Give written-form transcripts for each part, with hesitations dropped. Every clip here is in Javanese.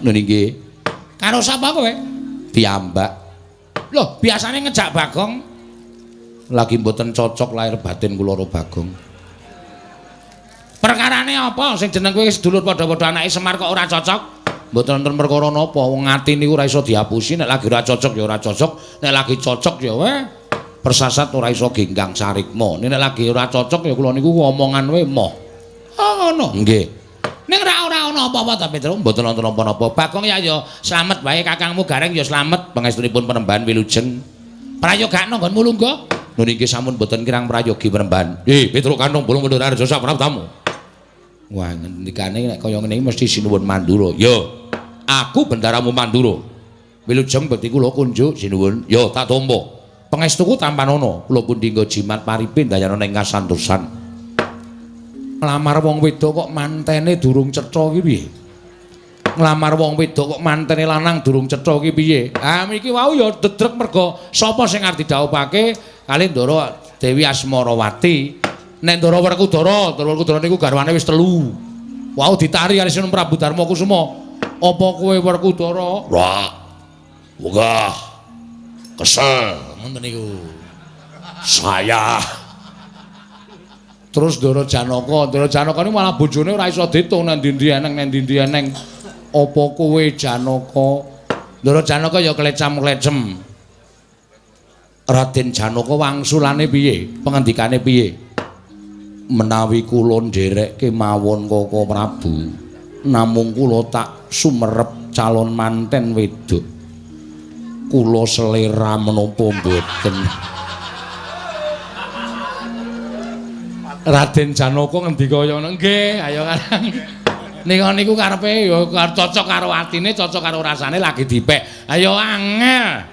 Lho nggih. Karo sapa kowe? Piyambak. Loh, biasane ngejak Bagong. Lagi mboten cocok lahir batin kula karo Bagong. Perkarane apa sing jeneng kowe sedulur padha-padha anake Semar kok ora cocok? Mboten wonten perkara napa, wong ati niku ora iso diapusi, nek lagi ora cocok ya ora cocok, nek lagi cocok ya weh persasat ora iso genggang sarikma. Nek lagi ora cocok ya kula niku omongan wae moh. Oh ngono. Nggih. Ning ora ana apa-apa ta Petro? Mboten wonten apa-apa. Bagong ya slamet wae kakangmu Gareng ya slamet Pangestunipun Penembahan Wilujeng. prayogakno nggonmu lungguh. Nun niki sampun boten kirang prayogi Penembahan. Petro Kantong Bulung Mundur Arjo sak tamu. Wah ngendikane nek kaya ngene iki mesti sinuwun Mandura. Yo. Aku bendaramu Mandura. Wilujeng bekti kula kunjuk sinuwun. Yo tak tampa. Pangestuku tampanono. Kula pundi nggo jimat paripin dayana ing kasantosan. Nglamar wong wedok kok mantene durung cetha iki piye? Nglamar wong wedok kok mantene lanang durung cetha iki piye? Ah mriki wau ya dedrek mergo sapa sing arep didhawuhake kali Ndara Dewi Asmarawati. Nek Ndara Werkudara niku garwane wis 3. Wau ditari kali Sinten Prabu Darmakusuma. Apa kowe Werkudara? Wah. Wegah. Kesel Ngoten niku. saya. Terus Ndara Janaka niku malah bojone ora iso ditung nang ndi-ndi eneng. Apa kowe Janaka? Ndara Janaka ya klecam-klecem. Raden Janaka wangsulane piye? Pengendikane piye? Menawi kula ndereke mawon Kaka Prabu, namung kula tak sumerep calon manten wedok. Kula selera menapa mboten? Raden Janaka ngendika kaya ngono. Nggih, ayo Kakang. Nika niku karepe ya cocok karo atine, cocok karo rasane lagi dipek. Ayo angel.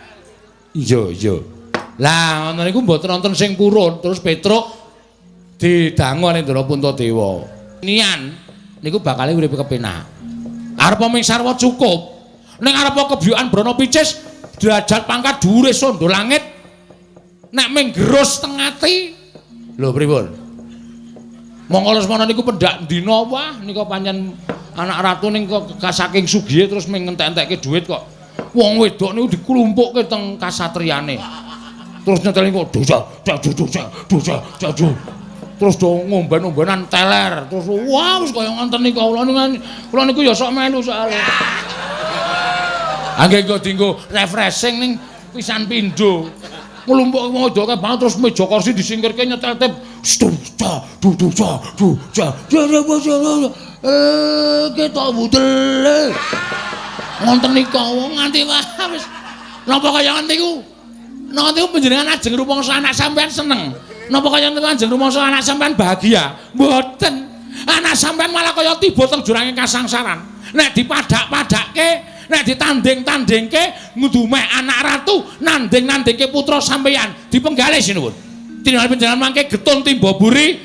Iya. Lah ngono niku mboten wonten sing purun, terus Petruk didangu ning Ndara Puntadewa. Nian niku bakale uripe kepenak. Arep ming sarwa cukup. Ning arep kebyokan Brana Picis derajat pangkat dhuwure sondo langit. Nek ming gerus teng ati. Lho pripun? Monggo lesmana niku pendak dina wah nika pancen anak ratu ning saking sugihe terus ming ngentek-entekke dhuwit kok. Wong wedok niku diklumpukke teng kasatriyane. Terus nyeteli kok dosa. Terus do ngomben-ombenan teler. Terus wah wis kaya ngoten nika kula niku ya sok melu soalé. Angge kok dinggo refreshing ning pisan pindho. Nglumpuk wong wedoke banget terus meja kursi disingkirke nyetel tip. Ketok budel. Ngoten nika wong nganti wah wis napa kaya ngoten niku. Napa niku panjenengan ajeng rumangsa anak sampean seneng. Napa kaya ngoten ajeng rumangsa anak sampean bahagia? Mboten. Anak sampean malah kaya tiba teng jurange kasangsaran. Nek dipadak-padakke, nek ditanding-tandingke ngudumeh anak ratu, nanding-nandingke putra sampeyan dipenggalih sinuwun. Tingali panjenengan mangke getun timba buri.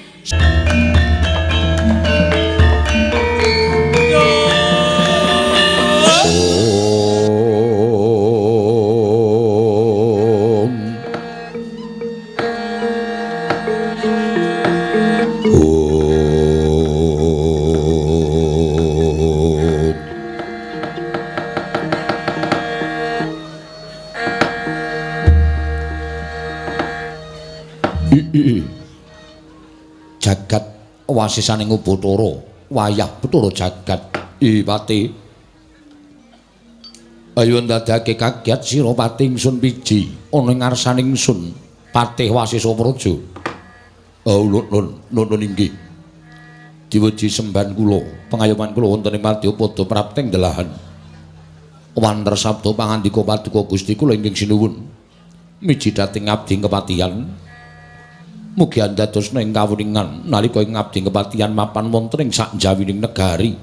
Jagat wasisaning Ubatara, wayah Bathara jagat. Pati. Ayo ndadake kagiat sira Pati ingsun piji ana ing ngarsaning ingsun Patih Wasisa Praja. Nun inggih. Diweji semban kula, pangayoman kula wonten ing Madyapada prapting delahan. Wanter sabda pangandika Paduka Gusti kula ingkang sinuwun. Miji dhateng abdi kepatihan. Mugi andadosna ing kawuningan nalika ing abdi kepatihan mapan wonten ing sak jawining negari.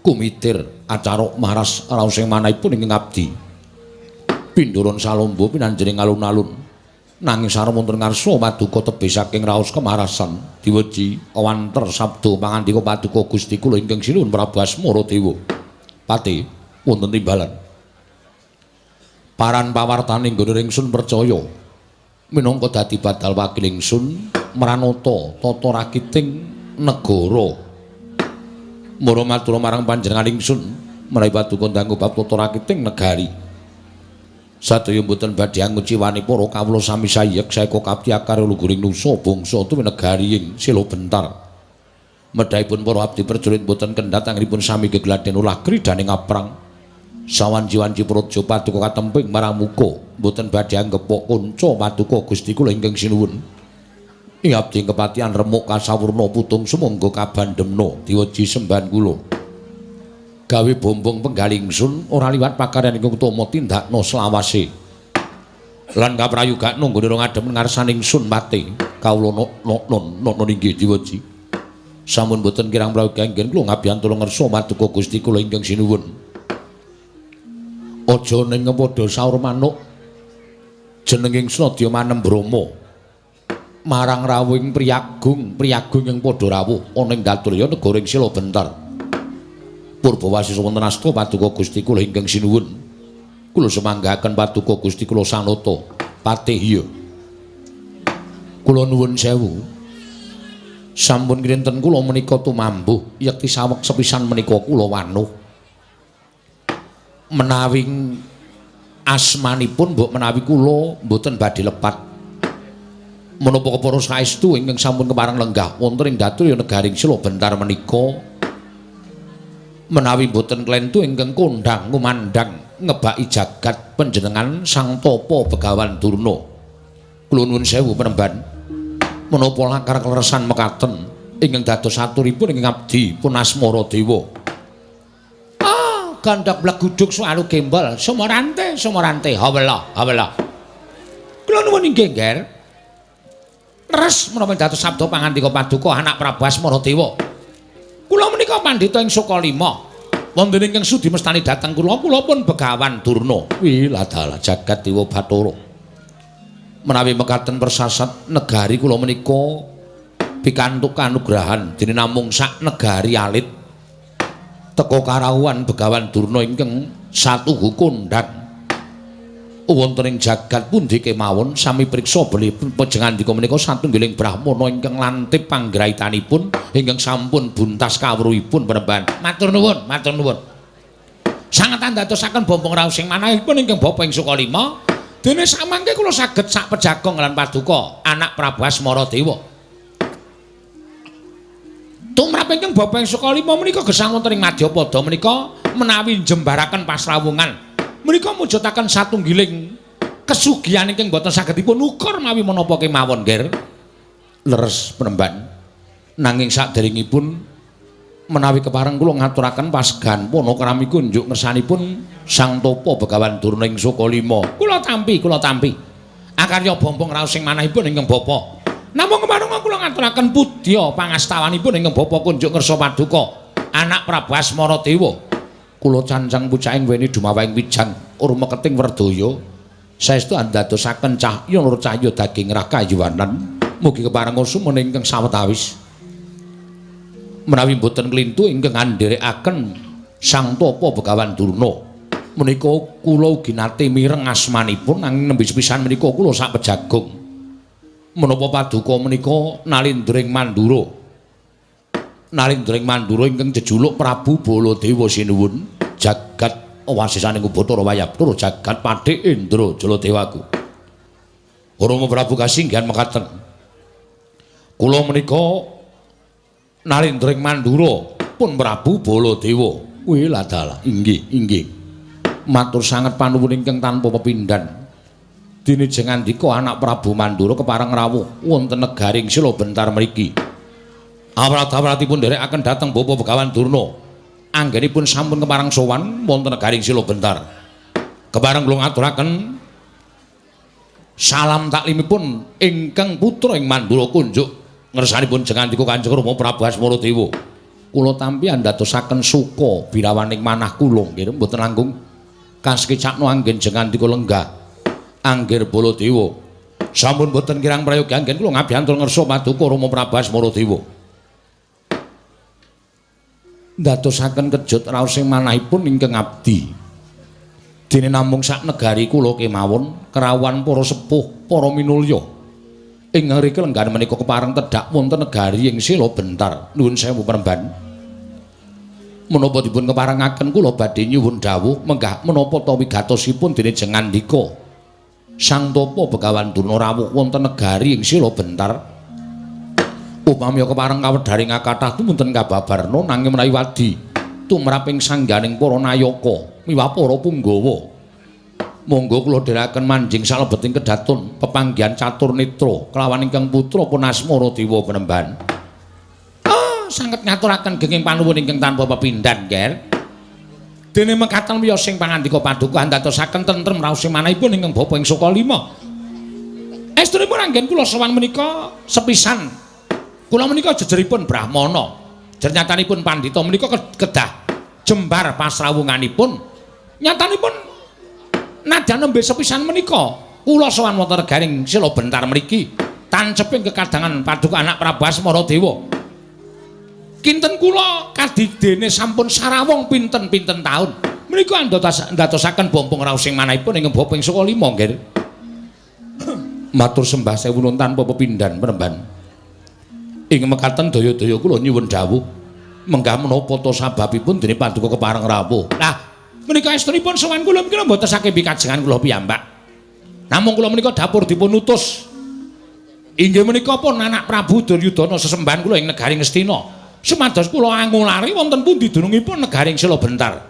Kumitir acara maras raos ing manahipun ing abdi. Pindharan salomba pinanjering alun-alun. Nanging sareng wonten ngarsa Paduka tebih saking raos kemarasan diweji awanter sabda pangandika Paduka Gusti kula ingkang sinuwun Prabu Asmaradewa. Pati wonten timbalan. Paran pawartaning nggone ingsun percaya minangka dadi badal wakil ingsun mranata tata rakiting negara. Mara matur marang panjenengan ingsun menawi paduka ndanggo bab tata rakiting negari. Sadaya mboten badhe anguciwani para kawula sami sayek saeka kapti akar luguring nusa bangsa tuwin negari ing Sila Bentar. Medhaipun para abdi prajurit mboten kendhat anggenipun sami gegladen ulah kridaning aprang. Sawanji-wanji praja paduka katemping marang muka mboten badhe anggepok kanca paduka Gusti kula ingkang sinuwun. Ing abdi kepatihan remuk kasawurna putung sumangga kabandemna diweji sembahan kula. Gawe bombong penggaling sun ora liwat pakaryan ingkang utama tindakna selawase. Lan kaprayogakna nggone ngadhem ngarsaning sun pate kawula non inggih diweji. Sampun boten kirang prayoga anggen kula ngabiyantara ngersa paduka Gusti kula ingkang sinuwun. Aja ning padha saur manuk jenenging Snadya Manem Brama marang rawuhing priyagung ing padha rawuh ana ing Daturya negara ing Sila Bentar. Purbawasisa wonten asta paduka Gusti kula ingkang sinuwun. Kula semanggaken paduka Gusti kula sanata patih. Kula nuwun sewu. Sampun kinten kula menika tumambuh yekti saweg sepisan menika kula wanuh. Menawi asmanipun mbok menawi kula mboten badhe lepat. Menapa kepara saestu ingkang sampun kepareng lenggah wonten ing Daturya negaring Sila Bentar menika. Menawi boten klentu ingkang kondhang ngumandhang ngebaki jagat panjenengan Sang Tapa Begawan Durna. Kula nuwun sewu penemban. Menapa lakar kleresan mekaten ingkang dados aturipun ingkang abdi pun asmara dewa. Ah, gandhak bleguduk swalu gembol, sumorante, hawela. Kula nuwun inggih, Nger. Leres menapa dados sabda pangandika paduka anak Prabu Asmara Dewa. Kula menika pandhita ing Sukalima. Wonten ingkang sudi mestani dhateng kula pun Begawan Durna. Wiladala jagat Dewa Bathara. Menawi mekaten persasat negari kula menika pikantuk kanugrahan dene namung sak negari alit teka karawuhan Begawan Durna ingkang satuhu kondhang wonten ing jagat pundi kemawon sami priksa belipun panjenengandika menika satunggiling brahmana ingkang lantip panggraitanipun ingkang sampun buntas kawruhipun penemban. Matur nuwun. Sanget andadosaken bombong raos sing manahipun ingkang bapa ing Sukalima. Dene samangke kula saged sak pejagong lan paduka anak Prabu Asmara Dewa. Tumrap ingkang bapa ing Sukalima menika gesang wonten ing Madyapada menika menawi jembaraken pasrawungan. Menika mujudaken satunggiling kesugihan ingkang boten saged dipun ukur mawi menapa kemawon, Nger. Leres penemban. Nanging saderengipun menawi kepareng kula ngaturaken pasgan panakrami kunjuk ngersanipun Sang Tapa Begawan Durna ing Sukalima. Kula tampi. Akarya bombong raos sing manahipun ingkang bapa. Namung kepareng kula ngaturaken pudya pangastawanipun ingkang bapa kunjuk ngersa paduka anak Prabu Asmara Dewa. Kula cancang pucaking weni dumawahing wijang urma keting werdaya saestu andadosaken cahya nur cahya daging rakayuwanan mugi kepareng sumene ingkang sawetawis menawi boten klintu ingkang andherekaken Sang Tapa Begawan Durna menika kula ugi nate mireng asmanipun nanging nembe sepisan menika kula sak pejagong menapa paduka menika Nalindring Mandura ingkang jejuluk Prabu Baladewa sinuwun jagat wasisaning Bathara Wayapura jagat Pathik Indra Jaladewaku. Rama Prabu kasinggihan mekaten. Kula menika Nalindring Mandura pun Prabu Baladewa. Wiladala inggih. Matur sanget panuwun ingkang tanpa pepindhan. Dene jengandika anak Prabu Mandura kepareng rawuh wonten negaring Sila Bentar mriki. Awrat-awratipun nderekaken dhateng Bapa Begawan Durna. Anggenipun sampun kepareng sowan wonten negaring Sila Bentar. Kepareng kula ngaturaken salam taklimipun ingkang putra ing Mandura kunjuk ngersanipun jengandika Kanjeng Rama Prabu Asmara Dewa. Kula tampi andadosaken suka birawaning manah kula nggih mboten langkung kasekecakno anggen jengandika lenggah angger Baladewa. Sampun mboten kirang prayoga anggen kula ngabiyantul ngersa paduka Rama Prabu Asmara Dewa. Ndadosaken kejut raos sing manahipun ingkang abdi. Dene namung sak negari kula kemawon kerawuhan para sepuh, para minulya. Ing ngriki lenggan menika kepareng tedhak wonten negari ing Sila Bentar. Nuwun sewu penemban. menapa dipun keparengaken kula badhe nyuwun dawuh menggah menapa ta wigatosipun dene jengandika Sang Tapa Begawan Durna rawuh wonten negari ing Sila Bentar upami kepareng kawedharing kathah tumunten kababarna nanging menawi wadi tumraping sangganing para nayaka miwah para punggawa monggo kula dherekaken manjing salebeting kedaton pepanggihan catur netra kelawan ingkang putra pun asmara Dewa Penemban. Sanget ngaturaken genging panuwun ingkang tanpa pepindhan, Nger. Dene mekaten wiya sing pangandika paduka ndadosaken tentrem raos manahipun ingkang bapa ing Sukalima. Estunipun anggen kula sowan menika sepisan. Kula menika jejeripun Brahmana. Jernyatanipun pandhita menika kedah jembar pasrawunganipun. Nyatanipun nadyan nembe sepisan menika kula sowan wonten negaring Sila Bentar mriki tanceping kekadangan paduka anak Prabu Asmara Dewa. Kinten kula kadidene sampun sarawung pinten-pinten taun. Menika ndadosaken bompong raos sing manahipun ing bapa ing Sukalima, nggih. Matur sembah sewu nuwun tanpa pepindhan Penemban. Ing mekaten daya-daya kula nyuwun dawuh menggah menapa ta sababipun dene paduka kepareng rawuh. Lah, menika estunipun sowan kula menika mboten saking pikajengan kula piyambak. Namung kula menika dapur dipun utus. Inggih menika pun anak Prabu Duryudana sesembahan kula ing negari Ngastina. Sumados kula angulari wonten pundi dunungipun negaring Sila Bentar.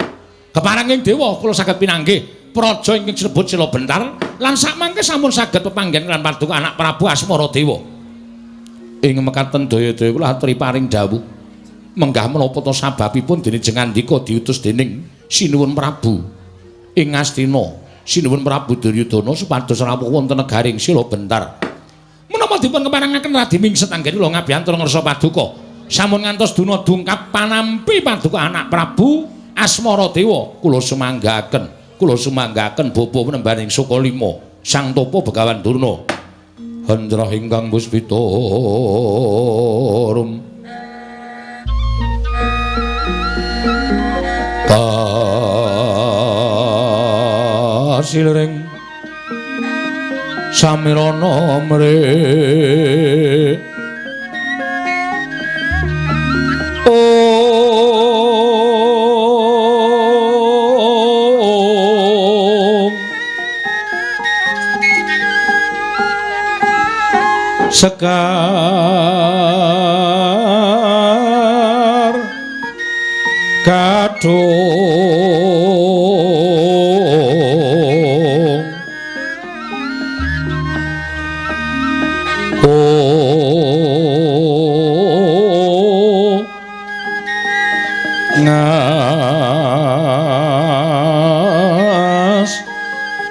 Keparenging dewa kula saged pinanggih praja ingkang sinebut Sila Bentar lan sakmangke sampun saged pepanggen lan paduka anak Prabu Asmara Dewa. Ing mekaten daya-daya kula aturi paring dawuh menggah menapa ta sababipun dene jengandika diutus dening Sinuwun Prabu ing Ngastina. Sinuwun Prabu Duryudana supados rawuh wonten negaring Sila Bentar. Menapa dipun keparengaken Radi Mingset anggen kula ngabiyantu ngersa paduka. Sampun ngantos duna dungkap panampi paduka anak Prabu Asmara Dewa kula sumanggaken bapa penembaning Sukalima Sang Tapa Begawan Durna Hendra ingkang puspita rum kasilring samirana mre Sekar kadung ngas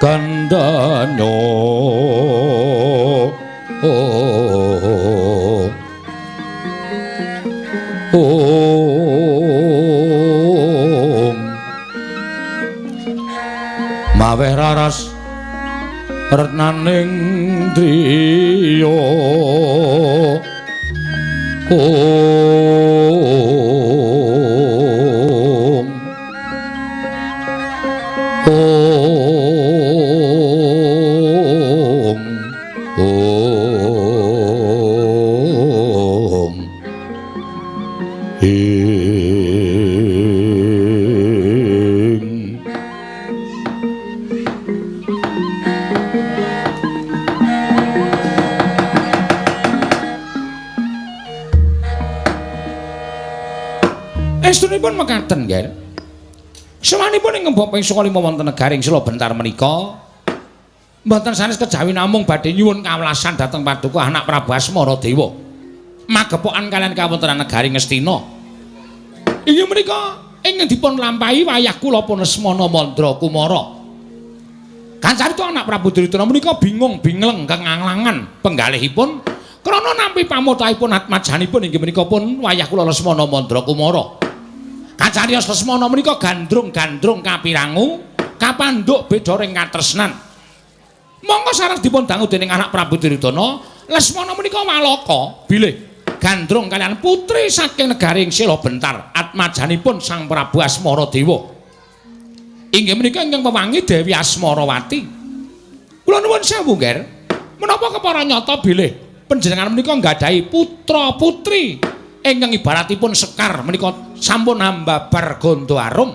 kandanyo maweh raras retnaning driya estunipun mekaten nggih. Sawanipun ing bapa ing Sukalima wonten negaring Sila Bentar menika mboten sanes kejawi namung badhe nyuwun kawelasan dhateng paduka anak Prabu Asmara Dewa. Magepokan kalian kawontenan negaring Ngastina. Inggih menika ingkang dipun lampahi wayah kula pun Lesmana Mandra Kumara. Kancarita anak Prabu Duryudana menika bingung bingleng kenganglangan penggalihipun krana nampi pamutahipun atmajanipun inggih menika pun wayah kula Lesmana Mandra Kumara. Kacarios Lesmana menika gandrung-gandrung kapirangu kapandhuk beda ring katresnan. Monggo sareng dipun dangu dening anak Prabu Duryudana, Lesmana menika walaka bilih gandrung kalian putri saking negaring Sila Bentar atmajanipun Sang Prabu Asmara Dewa. Inggih menika ingkang pewangi Dewi Asmarawati. Kula nuwun sewu, Nger. Menapa kepara nyata bilih panjenengan menika nggadahi putra putri ingkang ibaratipun sekar menika sampun ambabar gondo arum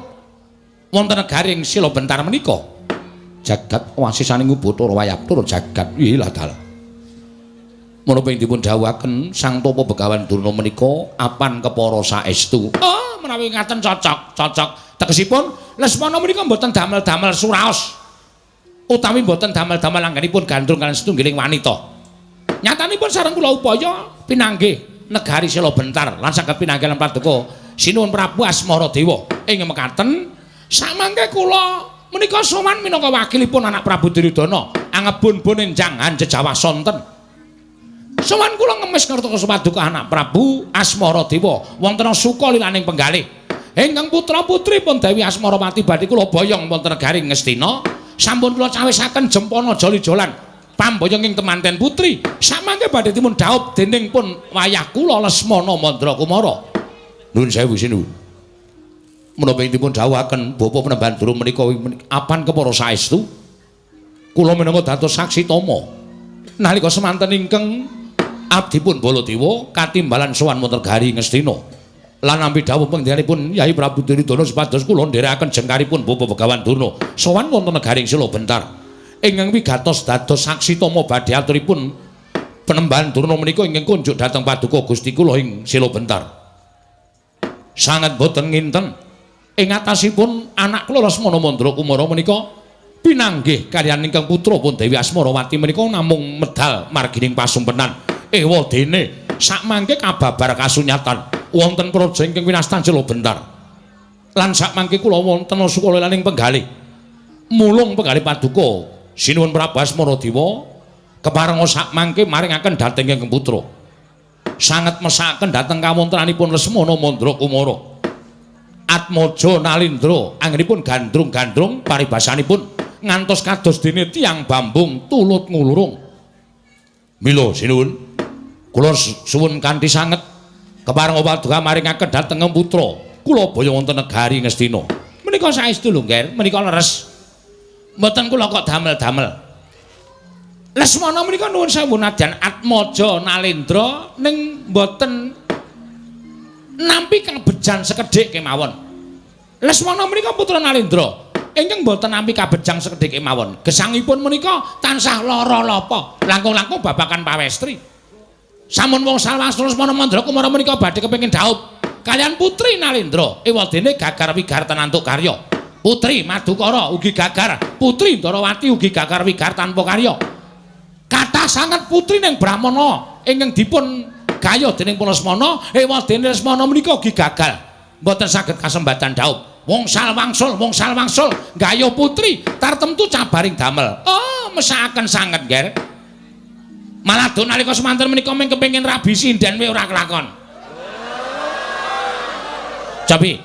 wonten negaring Sila Bentar menika. Jagat wasisaning Bathara Wayapura jagat ilah dal. Menapa ing dipun dawuhaken Sang Tapa Begawan Durna menika apan kepara saestu. Oh, menawi ngaten cocok. Tegesipun Lesmana menika mboten damel-damel suraos. Utawi mboten damel-damel anggenipun gandrung kaliyan setunggiling wanita. Nyatanipun sareng kula upaya pinanggih negari Sila Bentar lan saged pinanggih lan paduka sinuwun Prabu Asmara Dewa. Ing mekaten samangke kula menika sowan minangka wakilipun anak Prabu Duryudana angebun-bun enjang Hanjejawa sonten. Sowan kula ngemis ngertos paduka anak Prabu Asmara Dewa wonten suka lilaning penggalih. Ingkang putra-putripun Dewi Asmarawati badhe kula boyong wonten negari Ngastina. Sampun kula cawisaken jempana joli-jolan pamboyong ing temanten putri. Samangke badhe dipun dhaup dening pun wayah kula Lesmana Mandrakumara. Nuwun sewu sinuwun. Menapa ing dipun dawuhaken Bapa Penemban Durung menika apan kepara saestu kula minangka dados saksi tama nalika semanten ingkang abdipun Baladewa katimbalan sowan wonten negari Ngastina lan nampi dawuh panggenipun Yai Prabu Duryudana supados kula ndherekaken jengkaripun Bapa Begawan Durna sowan wonten negaring Sila Bentar ingkang wigatos dados saksi tama badhe aturipun Penemban Durna menika ingkang kunjuk dhateng paduka Gusti kula ing Sila Bentar. Sanget boten nginten ing atasipun anak kula Lesmana Mandrakumara menika pinanggih kaliyan ingkang putra pun Dewi Asmarawati menika namung medal margining pasumpenan ewa dene sakmangke kababar kasunyatan wonten praja ingkang winastan Sila Bentar lan sakmangke kula wonten sukala laning penggalih mulung penggalih paduka sinuwun Prabu Asmara Dewa kepareng sakmangke maringaken dhateng ingkang putra sanget mesakaken dhateng kawontenanipun Lesmana Mandrakumara Atmaja Nalindra anggenipun gandrung-gandrung paribasanipun ngantos kados dene tiyang bambung tulut ngulurung. Mila sinuwun kula suwun kanthi sanget kepareng paduka maringaken dhateng putra kula baya wonten negari Ngastina. Menika saestu lho, Nger, menika leres. Mboten kula kok damel-damel. Lesmana menika nuwun sewu nadyan Atmaja Nalindra ning mboten nampi kabejan sekedhik kemawon. Lesmana menika putra Nalindra ingkang mboten nampi kabejang sekedhik kemawon. Gesangipun menika tansah lara lapa, langkung-langkung babakan pawestri. Sampun wangsul Lesmana Mandrakumara menika badhe kepengin dhaup kaliyan putri Nalindra ewadene gagar wigar tenantuk karya. Putri Madukara ugi gagar, putri Ndarawati ugi gagar wigar tanpa karya. Kathah sanget putri ning Brahmana ingkang dipun gaya dening Lesmana ewadene Lesmana menika ugi gagal mboten saged kasembatan dhaup. Wangsul gaya putri tartemtu cabaring damel. Oh, mesakaken sanget, Nger. Malah do nalika semanten menika mung kepengin rabi sinden wae ora kelakon. Cobi.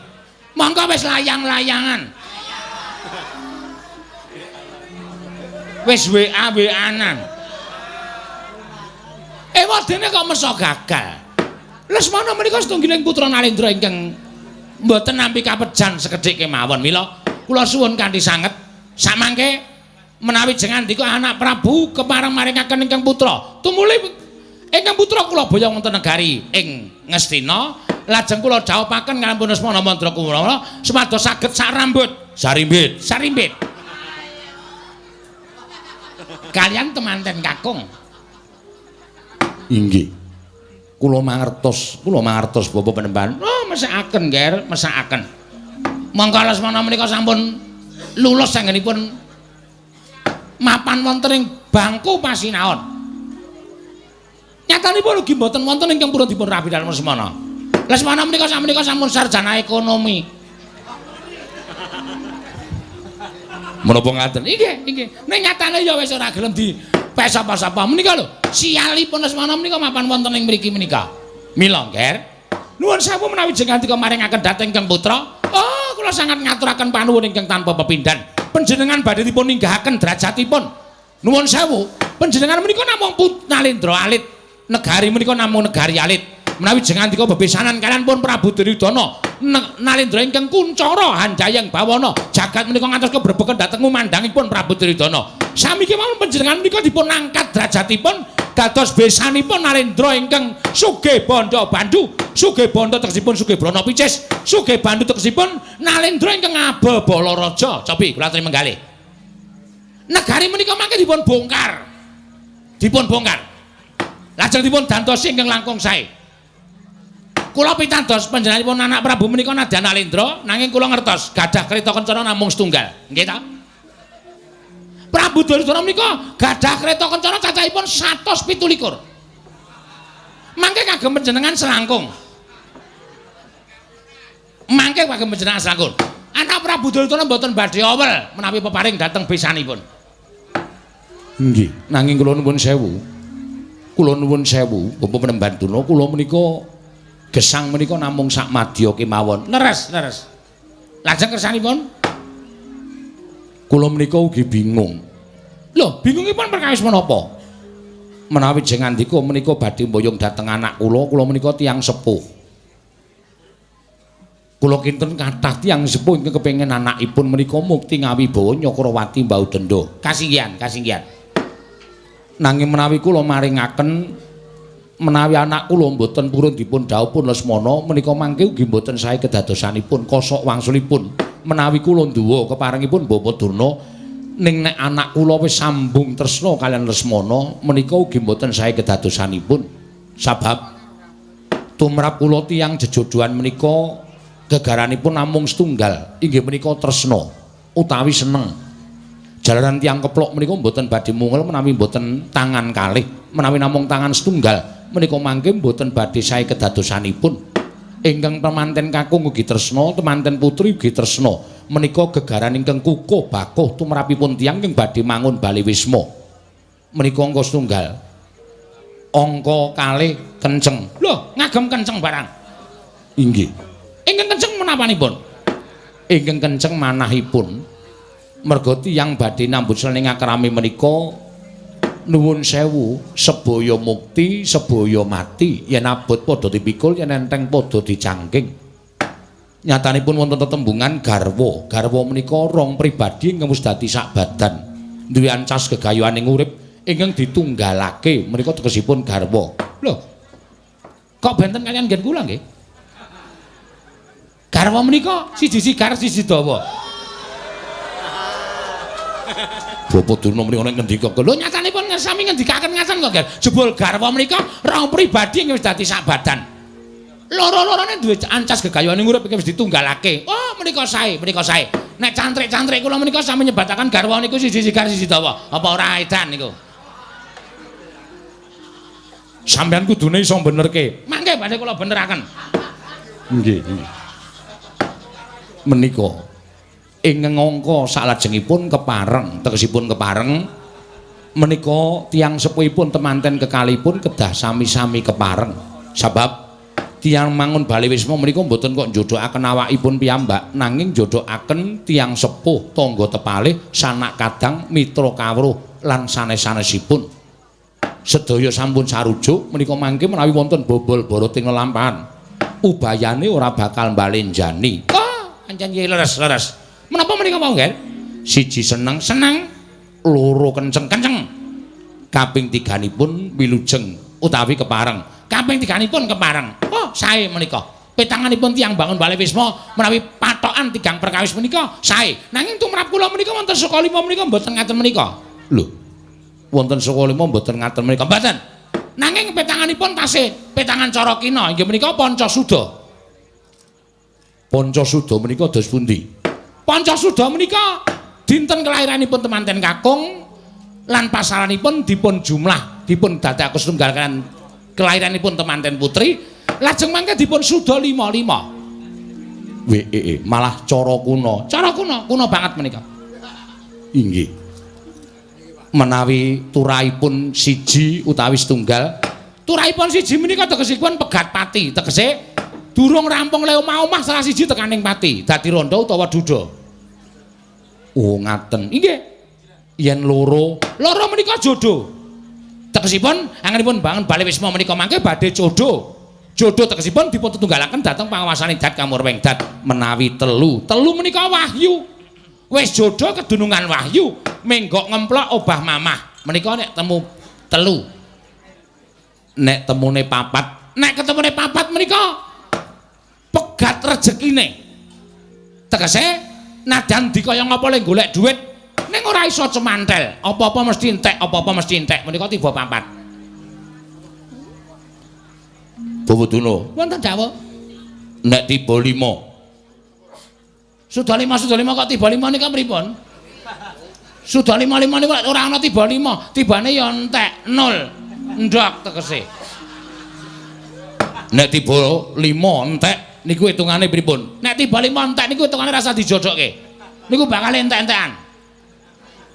Monggo wis layang-layangan. Wis WA-WA-anan. Ewadene kok mesa gagal. Lesmana menika setunggiling putra Nalindra ingkang mboten nampi kapejan sekedhik kemawon. Mila kula suwun kanthi sanget samangke menawi jengandika anak Prabu kepareng maringaken ingkang putra. Tumuli ingkang putra kula boya wonten negari ing Ngastina, lajeng kula dhaupaken kaliyan Lesmana Mandrakumara supados saged sarambut, sarimbit. Kaliyan temanten kakung. Inggih. Kula mangertos Bapak Penemban. Oh, mesakaken, Nger, mesakaken. Mangka Lesmana menika sampun lulus anggenipun mapan wonten ing bangku pasinaon. Nyatanipun ugi mboten wonten ingkang purun dipun rabi dalem Lesmana. Lesmana menika sampun sarjana ekonomi. Menapa ngaten? Inggih. Ning nyatane ya wis ora gelem dipes apa-apa. Menika lho, sialipun Lesmana menika mapan wonten ing mriki menika. Mila, Nger, nuwun sewu menawi jengandika maringaken dhateng ingkang putra. Oh, kula sangat ngaturaken panuwun ingkang tanpa pepindhan. Panjenengan badhe dipun ninggahaken derajatipun. Nuwun sewu, panjenengan menika namung Nalindra alit. Negari menika namung negari alit. Menawi jengandika bebesanan kaliyan pun Prabu Duryudana Nalindra ingkang kuncara Hanjayang Bawana jagat menika ngantos kebrebeken dhateng mandhangipun Prabu Duryudana. Sami kemawon panjenengan menika dipun angkat derajatipun dados besanipun Narendra ingkang sugih bandha bandu sugih bandha tegesipun sugih brana picis sugih bandu tegesipun Narendra ingkang abebala raja cobi kula aturi menggalih negari menika mangke dipun bongkar lajeng dipun dantosi ingkang langkung sae kula pitados panjenenganipun anak Prabu menika nadyan Narendra nanging kula ngertos gadah kreta kencana namung setunggal nggih ta Prabu Duryudana menika gadah kreta kencana cacahipun 117. Mangke kagem panjenengan selangkung. Anak Prabu Duryudana mboten badhe awel menawi peparing dhateng besanipun. Nggih, nanging kula nuwun sewu. Bapak Penembanduna kula menika gesang menika namung sak madya kemawon. Leres. Lajeng kersanipun kula menika ugi bingung. Lho, bingungipun perkawis menapa? Menawi jeng andika menika badhe mboyong dhateng anak kula menika tiyang sepuh. Kula kinten kathah tiyang sepuh ingkang kepengin anakipun menika mukti ngawibawa Nyakrawati mbau denda. Kasinggihan. Nanging menawi kula maringaken menawi anak kula mboten purun dipun dhawuh pun Lesmana menika mangke ugi mboten sae kedadosanipun kosok wangsulipun. Menawi kula nduwa keparingipun Bapak Durna ning nek anak kula wis sambung tresna kaliyan Lesmana menika ugi mboten sae kedadosanipun sabab tumrap kula tiyang jejodohan menika gegaranipun namung setunggal inggih menika tresna utawi seneng jalaran tiyang keplok menika mboten badhe mungel menawi mboten tangan kalih menawi namung tangan setunggal menika mangke mboten badhe sae kedadosanipun ingkang temanten kakung ugi tresna, temanten putri ugi tresna. Menika gegaran ingkang kukuh bakuh tumrapipun tiyang ingkang badhe mangun Bali Wisma. Menika angka setunggal. Angka kalih kenceng. Lho, ngagem kenceng barang. Inggih. Ingkang kenceng menapanipun? Ingkang kenceng manahipun. Merga tiyang badhe nambut selening akrami menika nuwun sewu sebaya mukti sebaya mati yen abot padha dipikul yen enteng padha dicangking nyatanipun wonten tetembungan garwa menika rong pribadi ingkang wis dadi sak badan duwe ancas gegayuhaning urip ingkang ditunggalake menika tegesipun garwa lho kok benten kalian ngen kula nggih garwa menika siji sigar siji dawa Bapak Durna menika nek ngendika lho nyatanipun sami ngendikaken ngaten kok Ger. Jebul garwa menika rong pribadi wis dadi sak badan. Loro-lorone duwe ancas gegayuhaning urip iki wis ditunggalake. Oh menika sae. Nek cantrik-cantrik kula menika sami nyebataken garwa niku siji sigar siji dawa. Apa ora edan niku? Sampeyan kudune iso benerke. Mangke badhe kula beneraken. Nggih. Menika ing angka salajengipun kepareng tegesipun kepareng menika tiyang sepuhipun temanten kekalipun kedah sami-sami kepareng sebab tiyang mangun Bali Wisma menika mboten kok njodokaken awakipun piyambak nanging njodokaken tiyang sepuh tangga tepalih sanak kadang mitra kawruh lan sanes-sanesipun sedaya sampun sarujuk menika mangke menawi wonten bobol borot ing lelampahan ubayane ora bakal mbalenjani pancen leres menapa menika mau nggih? Siji seneng, loro kenceng. Kaping tiganipun wilujeng utawi kepareng. Kaping tiganipun kepareng. Oh, sae menika. Petanganipun tiyang bangun Bali Wisma menawi patokan tigang perkawis menika sae. Nanging tumrap kula menika wonten saka lima menika mboten ngaten menika. Lho. Wonten saka lima mboten ngaten menika. Mboten. Nanging petanganipun tasih petangan cara kina inggih menika Pancasuda. Pancasuda menika dos pundi? Pancasuda menika dinten kelahiranipun temanten kakung lan pasaranipun dipun jumlah dipun dadekaken setunggal kan kelahiranipun temanten putri lajeng mangke dipun suda 55 malah cara kuna banget menika inggih menawi turaipun siji utawi setunggal turaipun siji menika tegesipun pegat pati tegese durung rampung le omah salah siji tekaning pati dadi randha utawa duda. Oh ngaten. Nggih. Yen loro menika jodoh. Tegesipun angenipun bangun Bali Wisma menika mangke badhe jodoh. Jodoh tegesipun dipun tetunggalaken dhateng pangawasaning Dat Kamurweng Dat menawi telu menika wahyu. Wis jodoh kedunungan wahyu, menggok ngemplok obah mamah. Menika nek temu telu. nek temune papat, nek ketemune papat menika pegat rezekine. Tegese nadan dikaya ngapa le golek dhuwit ning ora iso cemantel, apa-apa mesti entek, apa-apa mesti entek. Menika tiba papat. Bawuduna, wonten dawuh. Nek tiba 5. Sudah 5 kok tiba 5 nika pripun? Sudah 5 niku ora ana tiba 5, tibane ya entek 0. Ndok tegese. Nek tiba 5 entek niku hitungane pripun? Nek tiba 5 entek niku hitungane rasa dijodokke. Niku bakal entek-entekan.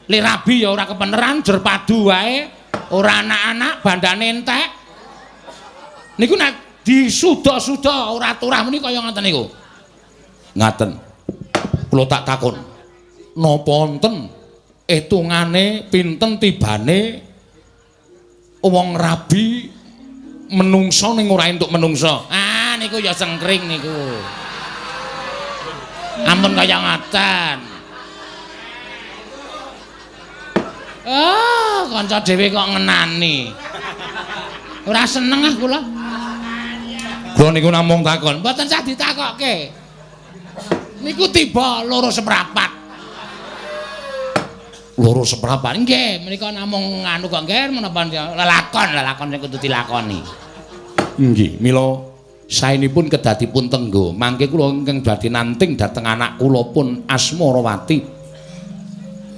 Le rabi ya ora kepeneran, jer padu wae, ora anak-anak, bandane entek. Niku nek disuda-suda ora turah menika kaya ngoten niku. Ngaten. Kula tak takon. Napa wonten hitungane pinten tibane wong rabi menungso ning ora entuk menungso? Ah niku ya sengkring niku. Ampun kaya ngoten. Ah, kanca dhewe kok ngenani. Ora seneng ah kula. Kula niku namung takon, mboten sah ditakokke. Niku tiba loro seprapat. Loro seprapat nggih, menika namung anu kok nggih menapa lelakon sing kudu dilakoni. Nggih, mila saenipun kedadipun tenggo, mangke kula ingkang badhe nanting dhateng anak kula pun Asmarawati.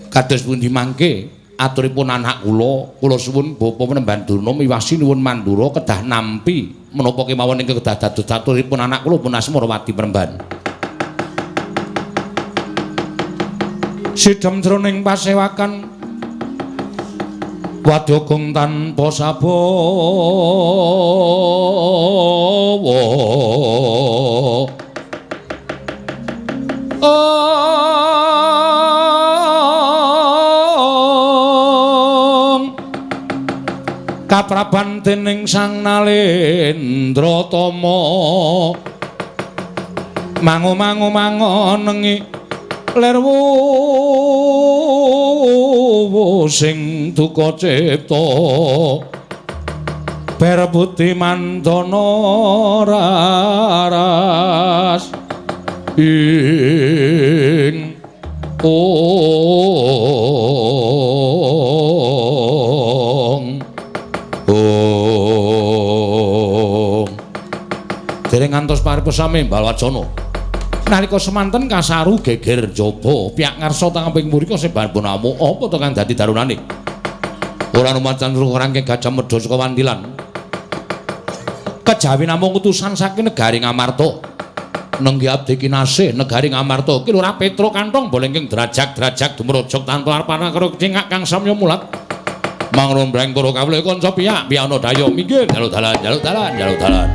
Kados pundi mangke aturipun anak kula suwun Bapa Penemban Durna miwasi nuwun mandura kedah nampi menapa kemawon ingkang kedah dados aturipun anak kula pun Asmarawati Penemban. Sidhem jroning pasewakan wadogong tanpa sabawa kapraban dening Sang Nalendratama mangu-mangu lerwu sing duka cipta berbuti mandana raras ing dereng ngantos paripesame Balwacana. Nalika semanten kasaru geger jaba pihak ngarsa tangaping mrika sebanipun amu apa to kang dadi darunane ora numacan rangke Gajah Medha saka Wandilan kejawi namung utusan saking negari Ngamarta nenggi abdi kinasih negari Ngamarta ki ora Petro kantong bolengking drajak-drajak dumrujug tanpa arpana karo cingak kang samya mulat mangrombreng para kawula kanca pihak piyana daya minggir jaluk dalan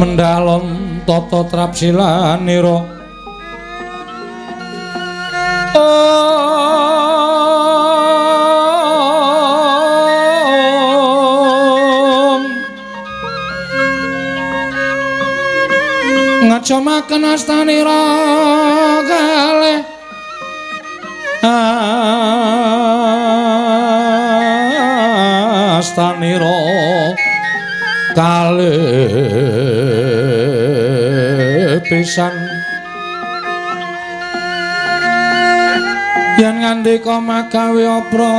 mendalon tata trapsilanira ngacomaken astanira kalih astanira kalih pisan yen ngandika magawe apranta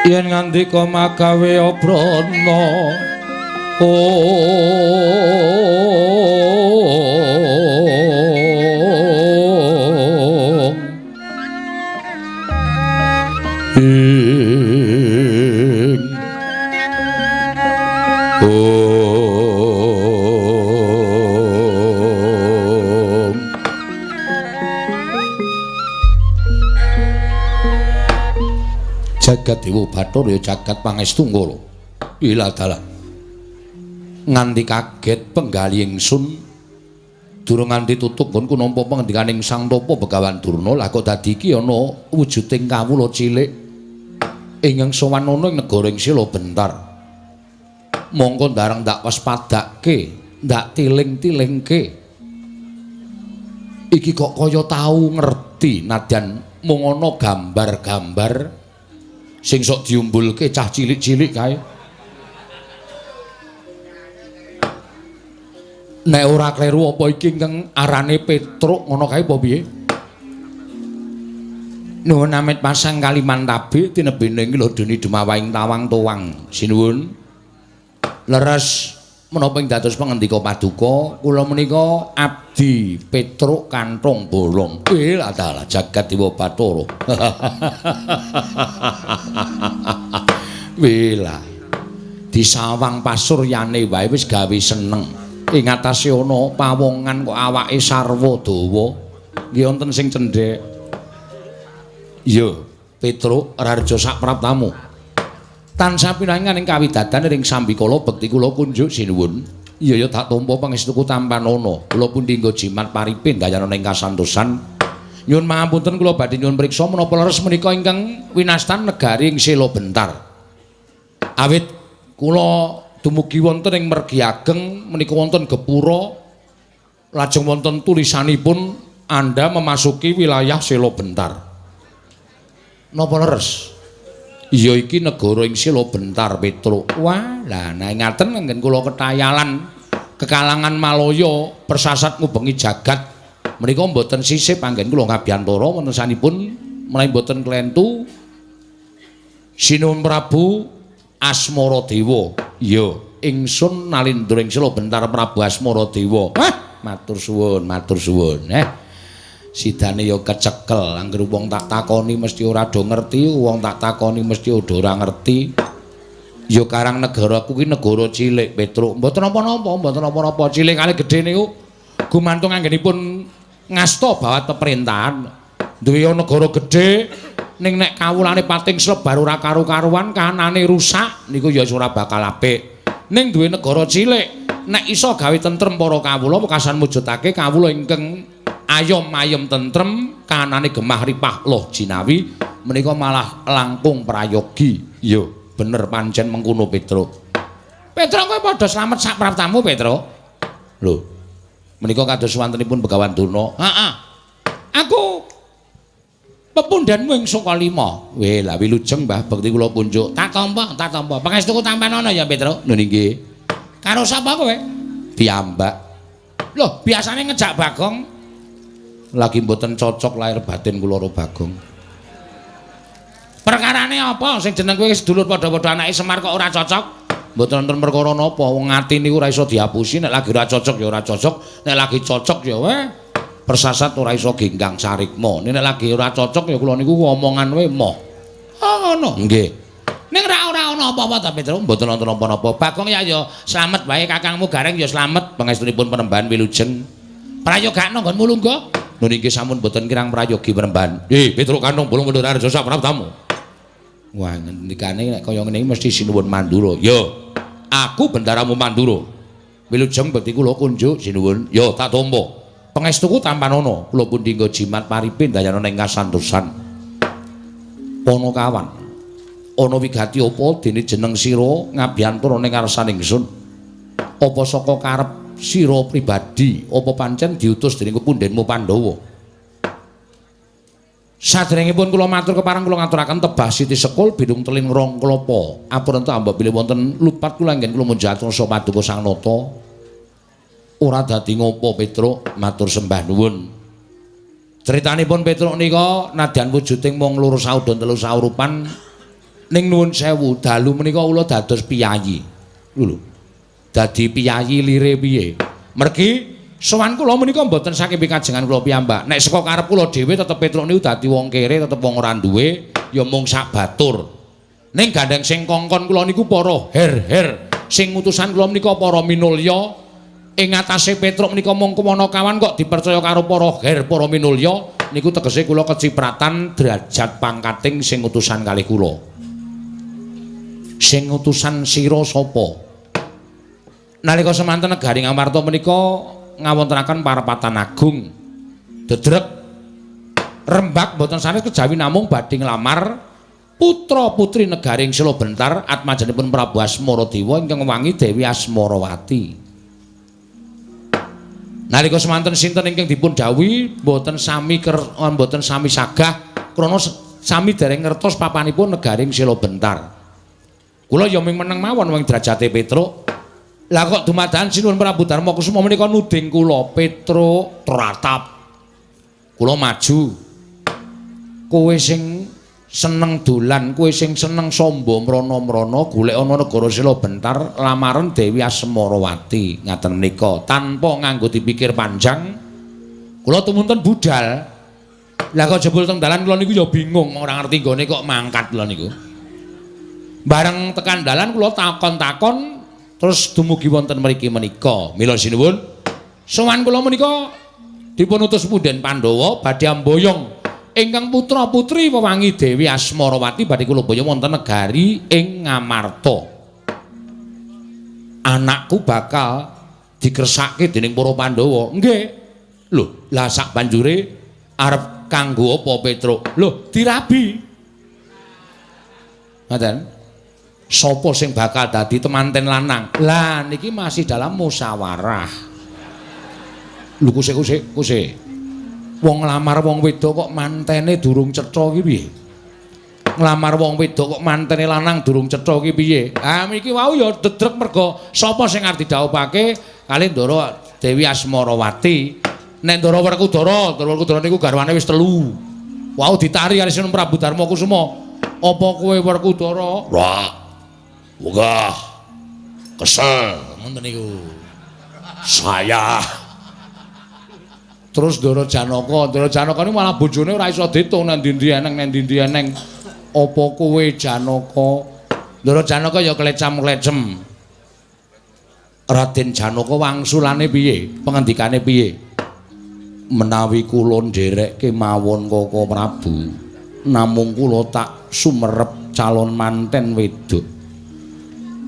yen ngandika magawe aprana jagat Dewa Bathara ya jagat pangestu ngala ila dalan nganti kaget penggali ingsun durung nganti tutup pun kunampa pangendikaning Sang Tapa Begawan Durna lah kok dadi iki ana wujuding kawula cilik ingkang sowan ana ing negara ing Sila Bentar mongko ndareng ndak waspadake ndak tiling-tilingke iki kok kaya tau ngerti nadyan mung ana gambar-gambar sing sok diumbulke cah cilik-cilik kae. Nek ora kleru apa iki ingkang arane Petruk ngono kae apa piye? Nuwun amit pasang Kalimantabe tinebene iki lho dene Dumawaing Tawang Towang. Sinuwun. Leres menapa ing dados pangendika paduka kula menika abdi Petruk Kanthong Bolong. Lah dalah jagat Dewa Bathara. Wela disawang pasuryane wae wis gawe seneng. Ing atase ana pawongan kok awake sarwa dawa. Nggih wonten sing cendhek. Iya, Petruk Rarja Sapraptamu. Tansah pinangan ing kawidadan ing sambikala bekti kula kunjuk sinuwun. Iya ya tak tampa pangestuku tampanana. Kula pundi nggo jimat paripin dayana ing kasantosan. Nyuwun pangapunten kula badhe nyuwun priksa menapa leres menika ingkang winastan negari ing Sila Bentar. Awit kula dumugi wonten ing mergi ageng menika wonten gepura lajeng wonten tulisanipun Anda memasuki wilayah Sila Bentar. Napa leres? Iya iki negara ing Sila Bentar Petruk. Wah, lah nah ngaten nggen kula ketayalan kekalangan Malaya persasat ngubengi jagat. Menika mboten sisip anggen kula ngabiyantara wonten sanipun menawi mboten klentu Sinuwun Prabu Asmaradewa. Iya, ingsun nalindra ing Sila Bentar Prabu Asmaradewa. Wah, matur suwun, matur suwun. Sidane ya kecekel, anggere wong tak takoni mesti ora do ngerti, wong tak takoni mesti ora ngerti. Ya karang negaraku ki negara cilik, Petruk. Mboten apa-apa, mboten apa-apa. Cilik kali gedhe niku gumantung anggenipun ngasta bawat pemerintahan. Duwe negara gedhe ning nek kawulane pating slebar ora karu-karuan, kahanane rusak niku ya ora bakal apik. Ning duwe negara cilik, nek iso gawe tentrem para kawula wekasan mujudake kawula ingkang ayom-ayom tentrem kanane gemah ripah loh jinawi menika malah langkung prayogi. Iya, bener pancen mengkono Petruk. Petruk kowe padha slamet sak praptamu Petruk. Lho. Menika kados wontenipun Begawan Durna. Heeh. Aku pepundhenmu ing Sukalima. Weh, lah wilujeng Mbah bekti kula punjuk. Tak tampa, tak tampa. Pangestuku tampanana ya Petruk. Lho nggih. Karo sapa kowe? Piyambak. Loh, biasane ngejak Bagong lagi mboten cocok lahir batin kula karo Bagong. Perkarane apa sing jeneng kowe sedulur padha-padha anake Semar kok ora cocok? Mboten wonten perkara napa, wong ati niku ora iso diapusi, nek lagi ora cocok ya ora cocok, nek lagi cocok ya weh persasat ora iso genggang sarikma. Nek lagi ora cocok ya kula niku omongan wae moh. Oh ngono. Nggih. Ning ora ana apa-apa ta Petruk? Mboten wonten apa-apa. Bagong ya slamet wae kakangmu Gareng ya slamet pangestunipun Penembahan Wilujeng. Prayogakno nggonmu lungguh. Nun inggih sampun boten kirang prayogi Penembahan. Petruk Kantong Bolong Mundur Arjo sak tamu. Wah ngendikane nek kaya ngene iki mesti sinuwun Mandura. Yo, aku bendaramu Mandura. Wilujeng bekti kula kunjuk sinuwun. Yo tak tampa. Pangestuku tampanono, kula pun dinggo jimat paripin dayana ing kasantosan. Ana kawan. Ana wigati apa dene jeneng sira ngabiyantura ning ngarsaning ingsun? Apa saka karep sira pribadi, apa pancen diutus dening kepundenmu Pandhawa? Sadèrèngipun kula matur kepareng kula ngaturaken tebah Siti Sekul bidung teling rong klapa. Apunten ambek bilih wonten lupat kula anggen kula munjatuh sapa paduka Sang Nata. Ora dadi ngopo Petruk, matur sembah nuwun. Critanipun Petruk nika nadyan wujuding mung loro saudon telu saurupan ning nuwun sewu dalu menika kula dados piyayi. Lho. Dadi piyayi lire piye? Mergi sowan kula menika mboten saking pikajengan kula piyambak. Nek saka karep kula dhewe tetep Petruk niku dadi wong kere, tetep wong ora duwe, ya mung sak batur. Ning gandeng sing kongkon kula niku para her-her, sing utusan kula menika para minulya. Ing atase Petruk menika mung kuwana kawan kok dipercaya karo para her, para minulya, niku tegese kula kecipratan derajat pangkating sing utusan kalih kula. Sing utusan sira sapa? Nalika semanten negari Ngamarta menika ngawontenaken parapatan agung. Dedrek Rembag boten sanes kejawi namung badhe nglamar putra-putri negaring Sela Bentar atmajanipun Prabu Asmaradewa ingkang wangi Dewi Asmarawati. Nalika semanten sinten ingkang dipun dawuhi boten sami boten sami sagah krana sami dereng ngertos papanipun negaring Sela Bentar. Kula ya ming meneng mawon wing derajate Petruk. Lah kok dumadakan sinuwun Prabu Darma Kusuma menika nuding kula Petruk tratap. Kula maju. Kowe sing seneng dolan, kowe sing seneng samba mrana-mrana golek ana negara Sela Bentar lamaran Dewi Asmarawati ngaten menika tanpa nganggo dipikir panjang. Kula tumunten budal. Lah kok jebul teng dalan kula niku ya bingung ora ngerti nggone kok mangkat kula niku. Bareng tekan dalan kula takon-takon terus dumugi wonten mriki menika. Mila sinuwun sowan kula menika dipun utus punden Pandhawa badhe amboyong ingkang putra-putri wewangi Dewi Asmarawati badhe kula boyong wonten negari ing Ngamarta. Anakku bakal dikersake dening para Pandhawa. Nggih. Lho, lah sak banjure arep kanggo apa Petruk? Lho, dirabi. Ngoten. Sapa sing bakal dadi temanten lanang? Lah niki masih dalam musyawarah. Lho kusik. Wong nglamar wong wedok kok mantene durung cetha iki piye? Nglamar wong wedok kok mantene lanang durung cetha iki piye? Ah mriki wau ya dedrek merga sapa sing arep didhawuhake kalih Ndara Dewi Asmarawati. Nek Ndara Werkudara niku garwane wis 3. Wau ditari kali Sinten Prabu Darma Kusuma. Apa kowe Werkudara? Ra. Wegah. Kesel. Ngoten niku. Saya Terus Ndara Janaka niku malah bojone ora iso ditung nang ndi-ndi eneng. Apa kowe Janaka? Ndara Janaka ya klecam-klecem. Raden Janaka wangsulane piye? Pengendikane piye? Menawi kula nderekke mawon Kaka Prabu, namung kula tak sumerep calon manten wedok.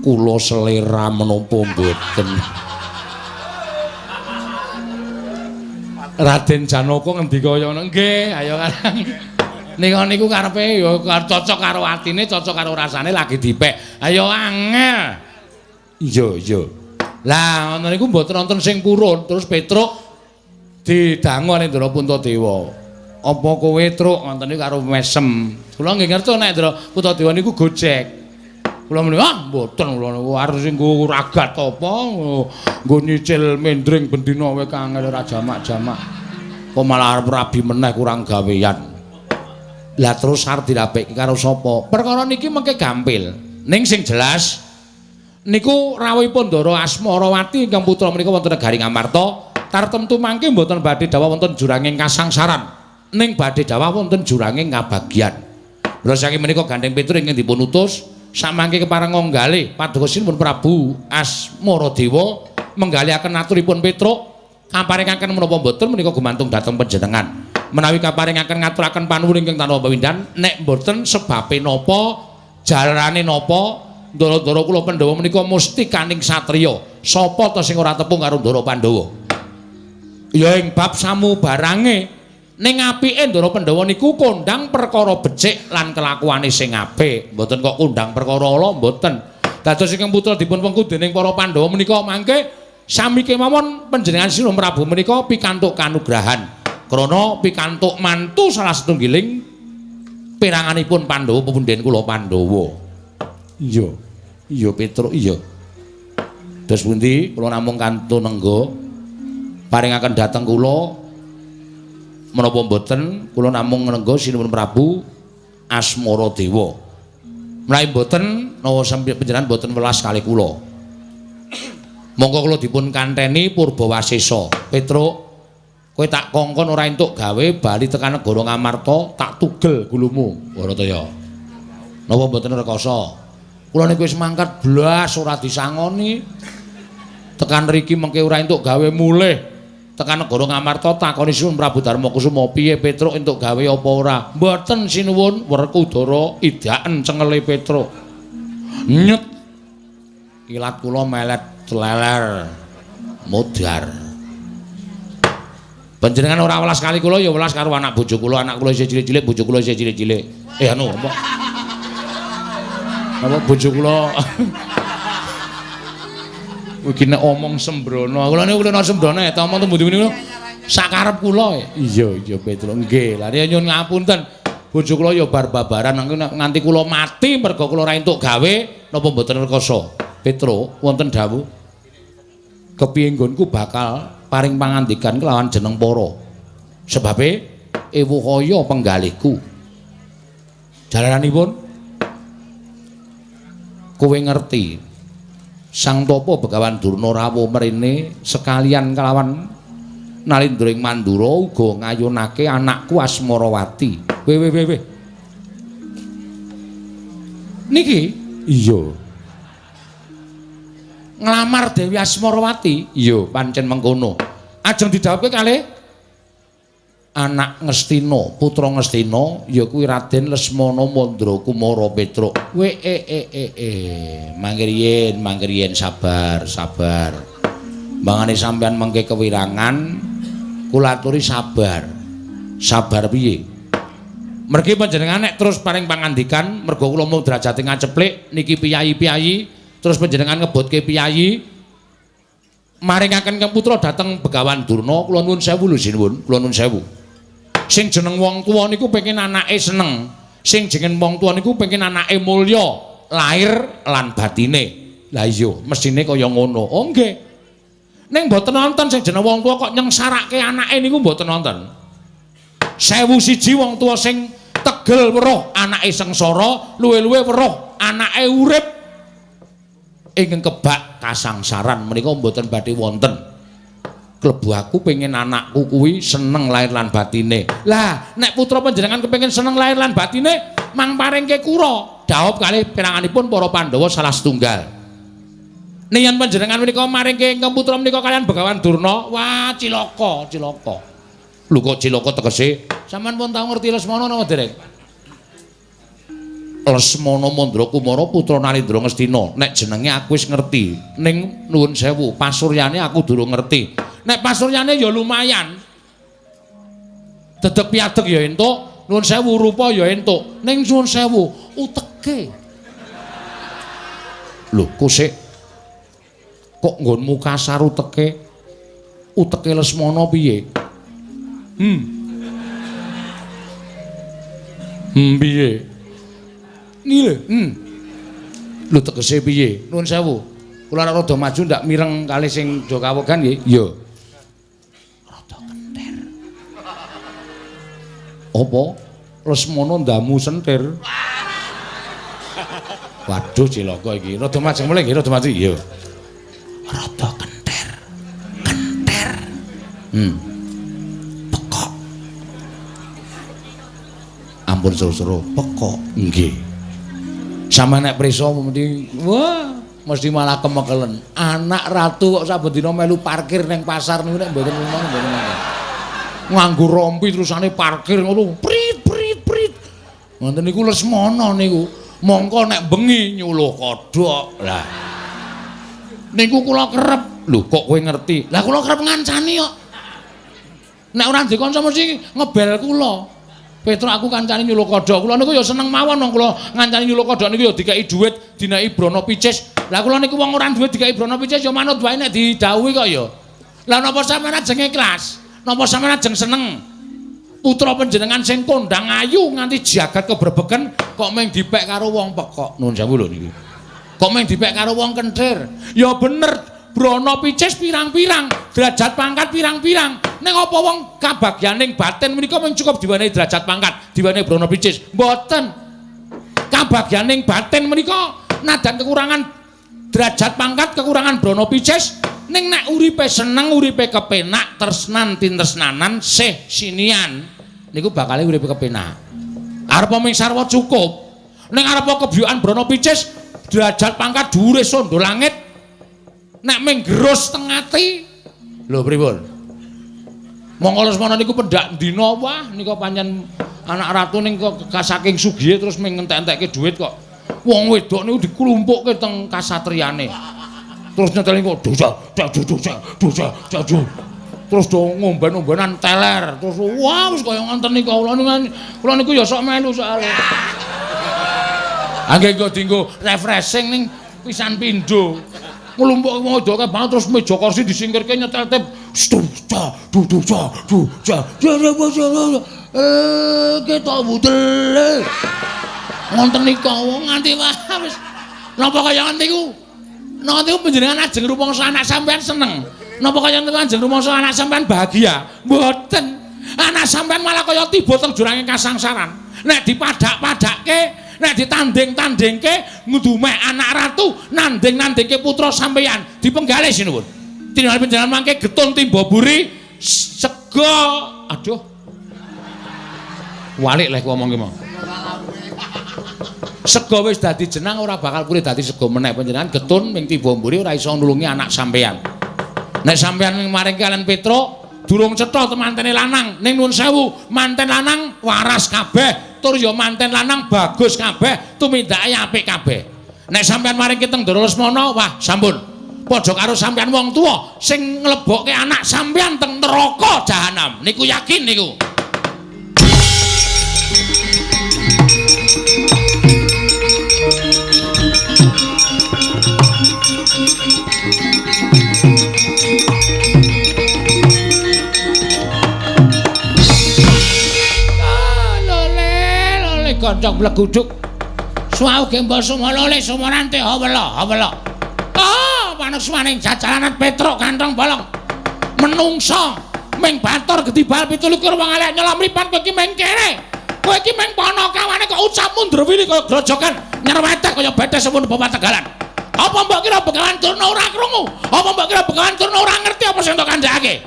Kula selera menapa mboten? Raden Janaka ngendika kaya ngono. Nggih, ayo Karang. Nika niku karepe ya cocok karo atine, cocok karo rasane lagi dipek. Ayo angel. Iya. Lah ngono niku mboten wonten sing purun, terus Petruk didangu ning Ndara Puntadewa. Apa kowe truk ngoten niku karo mesem. Kula nggih ngerti nek Ndara Puntadewa niku gojek. Kula muni, mboten kula niku arep sing nggo ragat apa, nggo nyicil mendring bendina wae kangel ora jamak-jamak. Kok malah arep rabi meneh kurang gawean. Lah terus arep dirabekke karo sapa? Perkara niki mengke gampil. Ning sing jelas niku rawuhipun Ndara Asmarawati ingkang putra menika wonten negari Ngamarta, tartemtu mangke mboten badhe dawuh wonten juranging kasangsaran, ning badhe dawuh wonten juranging ngabagyan. Lha saking menika Gandeng Petruk ingkang dipun utus samangke kepareng nggalih paduka sinuwun Prabu Asmaradewa menggalihaken aturipun Petruk kaparingaken menapa mboten menika gumantung dhateng panjenengan. Menawi kaparingaken ngaturaken panuwun ingkang tanpa pawindhan nek mboten sebabe napa jalarane napa ndara-ndara kula Pandhawa menika mustikaning satriya. Sapa to sing ora tepung karo Ndara Pandhawa? Ya ing bab samubarange ning apike Ndara Pandhawa niku kondhang perkara becik lan kelakuane sing apik. Mboten kok kondhang perkara ala mboten. Dados ingkang putra dipun wengku dening para Pandhawa menika mangke sami kemawon panjenengan Sinuwun Prabu menika pikantuk kanugrahan. Krana pikantuk mantu salah setunggiling peranganipun Pandhawa pepundhen kula Pandhawa. Iya Petruk iya. Dos pundi kula namung kantun nengga paringaken dhateng kula menapa mboten kula namung nengga Sinuwun Prabu Asmaradewa. Menawi mboten nawa panjenengan mboten welas kalih kula. Monggo kula dipun kanteni Purbawasesa. Petruk kowe tak kongkon ora entuk gawe bali tekan negara Ngamarta tak tugel gulumu Barataya. Napa mboten rekoso? Kula niku wis mangkat blas ora disangoni. Tekan mriki mengke ora entuk gawe mulih. Tekan negara Ngamarta takoni Sinuwun Prabu Darmakusuma piye Petruk entuk gawe apa ora? Mboten Sinuwun Werkudara idaken cengele Petruk. Nyet. Kilat kula melet leler modar. Panjenengan ora welas kali kula ya welas karo anak bojo kula, anak kula isih cilik-cilik, bojo kula isih cilik-cilik. Anu apa? Apa bojo kula? Iki nek omong sembrono, kula niku kula sembrono ya, omong tembu-tembu niku sakarep kula. Iya Petruk. Nggih, lha nyuwun ngapunten. Bojo kula ya bar-babaran nganti kula mati mergo kula ora entuk gawe napa mboten rekoso. Petruk wonten dawuh kepiye nggonku bakal paring pangandikan kelawan jeneng para sebabe ewu kaya penggalihku. Jalaranipun kowe ngerti Sang Tapa Begawan Durna rawuh mrene sekalian kelawan Nalindra ing Mandura uga ngayunake anakku Asmarawati. Weh. Niki iya nglamar Dewi Asmarawati. Iya, pancen mengkono. Ajeng didhawuhke kalih anak Ngastina, putra Ngastina ya kuwi Raden Lesmana Mandra Kumara Petruk. Mangkiriyen sabar. Mangane sampean mengke kewirangan kula aturi sabar. Sabar piye? Mergi panjenengan nek terus paring pangandikan mergo kula mung derajate ngaceplik niki piyayi-piyayi terus panjenengan ngebutke piyayi maringaken kang putra dhateng Begawan Durna kula nuwun sewu lho Sinuwun, kula nuwun sewu. Sing jeneng wong tuwa niku pengin anake seneng, sing jeneng wong tuwa niku pengin anake mulya lahir lan batine. Lah iya mesine kaya ngono. Oh nggih. Ning mboten nonton sing jeneng wong tuwa kok nyengsarake anake niku mboten nonton. 1001 wong tuwa sing tegel weruh anake sengsara, luwe-luwe weruh anake urip ingkang kebak kasangsaran menika mboten badhe wonten. Klebu aku pengen anakku kuwi seneng lahir lan batine. Lah, nek putra panjenengan kepengin seneng lahir lan batine, mang paringke kura. Dhawuh kalih piranganipun para Pandhawa salah setunggal. Yen panjenengan menika maringke ingkang putra menika kalian Begawan Durna, wah cilaka. Lho kok cilaka tegese? Sampeyan pun tau ngerti Lesmana napa dereng? Lesmana Mandra Kumara putra Nalindra Ngastina. Nek jenenge aku wis ngerti, ning nuwun sewu, pasuryane aku durung ngerti. Nek pasuryane ya lumayan. Dedeg piadeg ya entuk, nuwun sewu rupa ya entuk. Ning nuwun sewu uteke. Lho, kok kok nggonmu kasar uteke? Uteke Lesmana piye? Piye? Nile. Lho tegese piye? Nuwun sewu. Kula rada maju ndak mireng kalih sing do kawegan nggih. Iya. Rada kentir. Apa? Lesmana ndamu sentir. Waduh cilaka iki. Rada maju mulih nggih, rada maju. Iya. Rada kentir. Pekok. Ampun sura-sura, pekok. Nggih. Sampe nek prisa mesti malah kemekelen. Anak ratu kok saben dina melu parkir ning pasar niku nek mboten ngono mboten ngono. Nganggo rompi terusane parkir ngono. Prit prit prit. Ngoten niku Lesmana niku. Mongko nek bengi nyuluh kodhok. Lah. Niku kula kerep. Lho kok kowe ngerti? Lah kula kerep ngancani kok. Nek ora ndek kanca mesti ngebel kula. Petruk aku kancane nyuluh kodhok. Kula niku ya seneng mawon wong kula ngancani nyuluh kodhok niku ya dikai dhuwit, dinai Brana Picis. Lah kula niku wong ora duwe dikai Brana Picis ya manut wae nek didhawuhi kok ya. Lah napa sampeyan ajeng ikhlas? Napa sampeyan ajeng seneng? Putra panjenengan sing kondang ayu nganti jagat keberbeken kok mung dipek karo wong pekok. Nuwun sewu lho niki. Kok mung dipek karo wong kenthir. Ya bener. Brana Picis pirang-pirang, derajat pangkat pirang-pirang. Ning apa wong kabagyaning batin menika mung cukup diwenehi derajat pangkat, diwenehi Brana Picis. Mboten. Kabagyaning batin menika nadan kekurangan derajat pangkat, kekurangan Brana Picis, ning nek uripe seneng, uripe kepenak, tresnan tintresnanan, sih sinian, niku bakal uripe kepenak. Arep ming sarwa cukup. Ning arep kebyukan Brana Picis, derajat pangkat dhuwure sondo langit. Nek ming gerus teng ati. Lho pripun? Monggo Lesmana niku pendak dina wah nika pancen anak ratu ning kok saking sugihe terus ming ngentek-entekke dhuwit kok. Wong wedok niku diklumpukke teng kasatriyane. Terus nyeteli kok dosa. Terus do ngomben-ombenan teler. Terus wah wis kaya ngoten niku kula niku ya sok melu soalé. Angge kok dienggo refreshing ning pisan pindho. Nglumpuk wong wedoke banget terus meja kursi disingkirke nyetel tip. Kita budel. Ngonten nika wong nganti wis. Napa kaya ngoten niku? Napa niku panjenengan ajeng rumangsa anak sampean seneng? Napa kaya ngoten ajeng rumangsa anak sampean bahagia? Mboten. Anak sampean malah kaya tiba teng juranging kasangsaran. Nek dipadak-padakke nek ditanding-tandingke ngudumeh anak ratu nanding-nandingke putra sampeyan dipenggalih sinuwun. Tingali panjenengan mangke getun timba buri sego. Aduh. Walik leh ngomong ki mau. Sego wis dadi jenang ora bakal purih dadi sego meneh panjenengan getun ming timba buri ora iso nulungi anak sampeyan. Nek sampeyan maring kalian Petruk durung cetha temantene lanang ning nuwun sewu manten lanang waras kabeh. Tur ya manten lanang bagus kabeh, tumindake apik kabeh. Nek sampean maring teng Ndara Lesmana, wah sampun. Padha karo sampean wong tuwa sing nglebokke anak sampean teng neraka jahanam. Niku yakin niku. Kancang bleguduk suau gembol sumolole sumorante hawela. Oh, manusmaning jajalanan Petruk kantong bolong. Menungso ming batur gedibal 17 wong elek nyolom mripat kowe iki ming kene. Kowe iki ming panakawane kok ucap mundur wili kaya grojogan nyerwetek kaya betes sepun Bapak Tegalan. Apa mbok kira Begawan Durna ora krungu? Apa mbok kira Begawan Durna ora ngerti apa sing tok kandhake?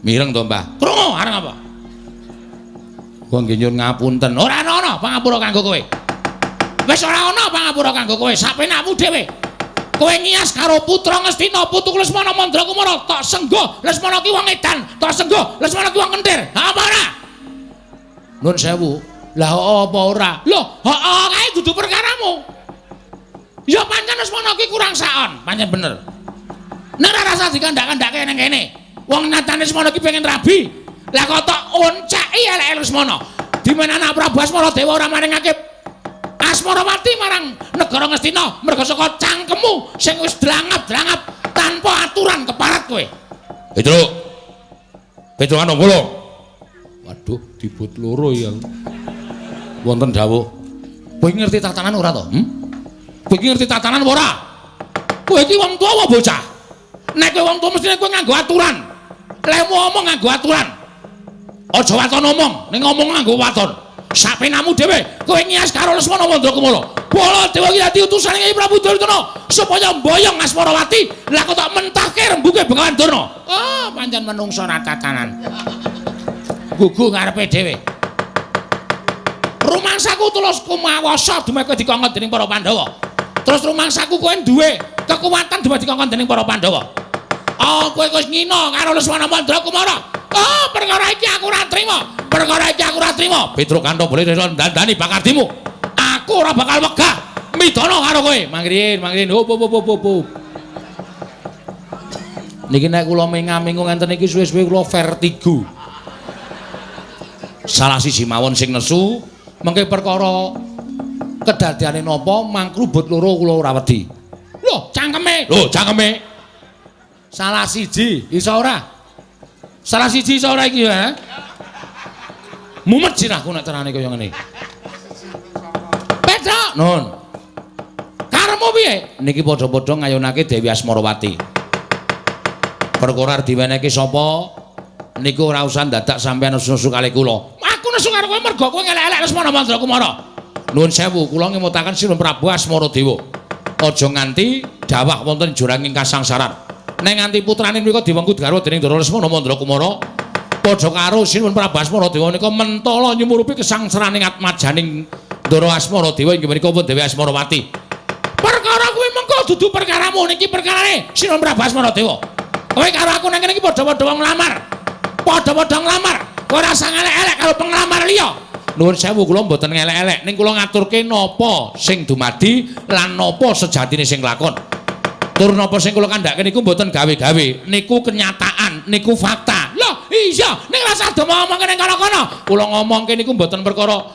Mireng to, Mbah. Krungu areng apa? Wong nggih nyuwun ngapunten. Ora ana pangapura kanggo kowe. Wis ora ana pangapura kanggo kowe. Sapenakmu dhewe. Kowe ngias karo putra Ngastina, putu Lesmana Mandrakumara, tok senggo Lesmana ki wong edan, tok senggo Lesmana ki wong kentir. Apa ora? Nuwun sewu. Lah apa ora? Lho, heeh kae dudu perkaramu. Ya pancen Lesmana ki kurang saon, pancen bener. Nek ora rasa dikandak-kandake nang kene. Wong nyatane Lesmana ki pengen rabi. Lah kok tok onceki elek Lesmana. Dimen anak Prabu Asmaradewa ora maringake Asmarawati marang negara Ngastina merga saka cangkemmu sing wis drangap-drangap tanpa aturan keparat kowe. Petruk. Petruk ana kula. Waduh, dibut loro ya. Wonten dawuh. Kowe ngerti tatanan ora to? Kowe ngerti tatanan ora? Kowe iki wong tuwa apa bocah? Nek kowe wong tuwa mestine kowe nganggo aturan. Lemu omong nganggo aturan. Aja waton omong, ning ngomong nganggo waton. Sapenamu dhewe, kowe ngias karo Lesmana Mandrakumara. Baladewa ki dadi utusane Kyai Prabu Duryudana supaya mboyong Asmarawati. Lah kok tak mentahke rembuge Begawan Durna. Oh, pancen menungso tatanan. Gugu ngarepe dhewe. Rumah rumangsaku tulus kumawasa dumeke dikongkon dening para Pandhawa. Terus rumangsaku kowe duwe kekuatan dumadi dikongkon dening para Pandhawa. Oh, kowe wis ngina karo Lesmana Mandra Kumara. Oh, perkara iki aku ora trima. Perkara iki aku ora trima. Petruk Kanto boleh dandani bakardimu. Aku ora bakal wegah midana karo kowe. Mangriyen, hop. Niki nek kula mengamingu ngenten iki suwe-suwe kula vertigo. Salah siji mawon sing nesu, mengke perkara kedadeane napa mangkrubut loro kula ora wedi. Lho, cangkeme. Salah siji iso ora? Salah siji iso ora iki ya? Mumet sirahku nek carane kaya ngene. Petruk, nun. Karemu piye? Niki padha-padha ngayunake Dewi Asmarawati. Perkara diwenehke sapa? Niku ora usah dadak sampeyan nesu-nesu kalih kula. Aku nesu karo kowe mergo kowe ngelek-elek Lesmana Mandra Kumara. Nuwun sewu, kula ngemutaken Sinuhun Prabu Asmaradewa. Aja nganti dawah wonten jurang ing kasangsaran. Nek nganti putrane mriku diwengku garwa dening Ndara Lesmana Mandra Kumara, padha karo Sinuhun Prabu Asmaradewa nika mentala nyumurupi kesangsaraning atmajaning Ndara Asmaradewa inggih menika Dewi Asmarawati. Perkara kuwi mengko dudu perkaramu, niki perkarane Sinuhun Prabu Asmaradewa. Kowe karo aku nang kene iki padha-padha nglamar. Padha-padha nglamar. Kowe ora usah ngelek-elek karo penglamar liya. Nuwun sewu kula mboten ngelek-elek, ning kula ngaturke napa sing dumadi lan napa sejatine sing lakon. Tur napa sing kula kandhake niku mboten gawe-gawe, niku kenyataan, niku fakta. Lho, iya, ning rasa do ngomongke ning kono-kono. Kula ngomongke niku mboten perkara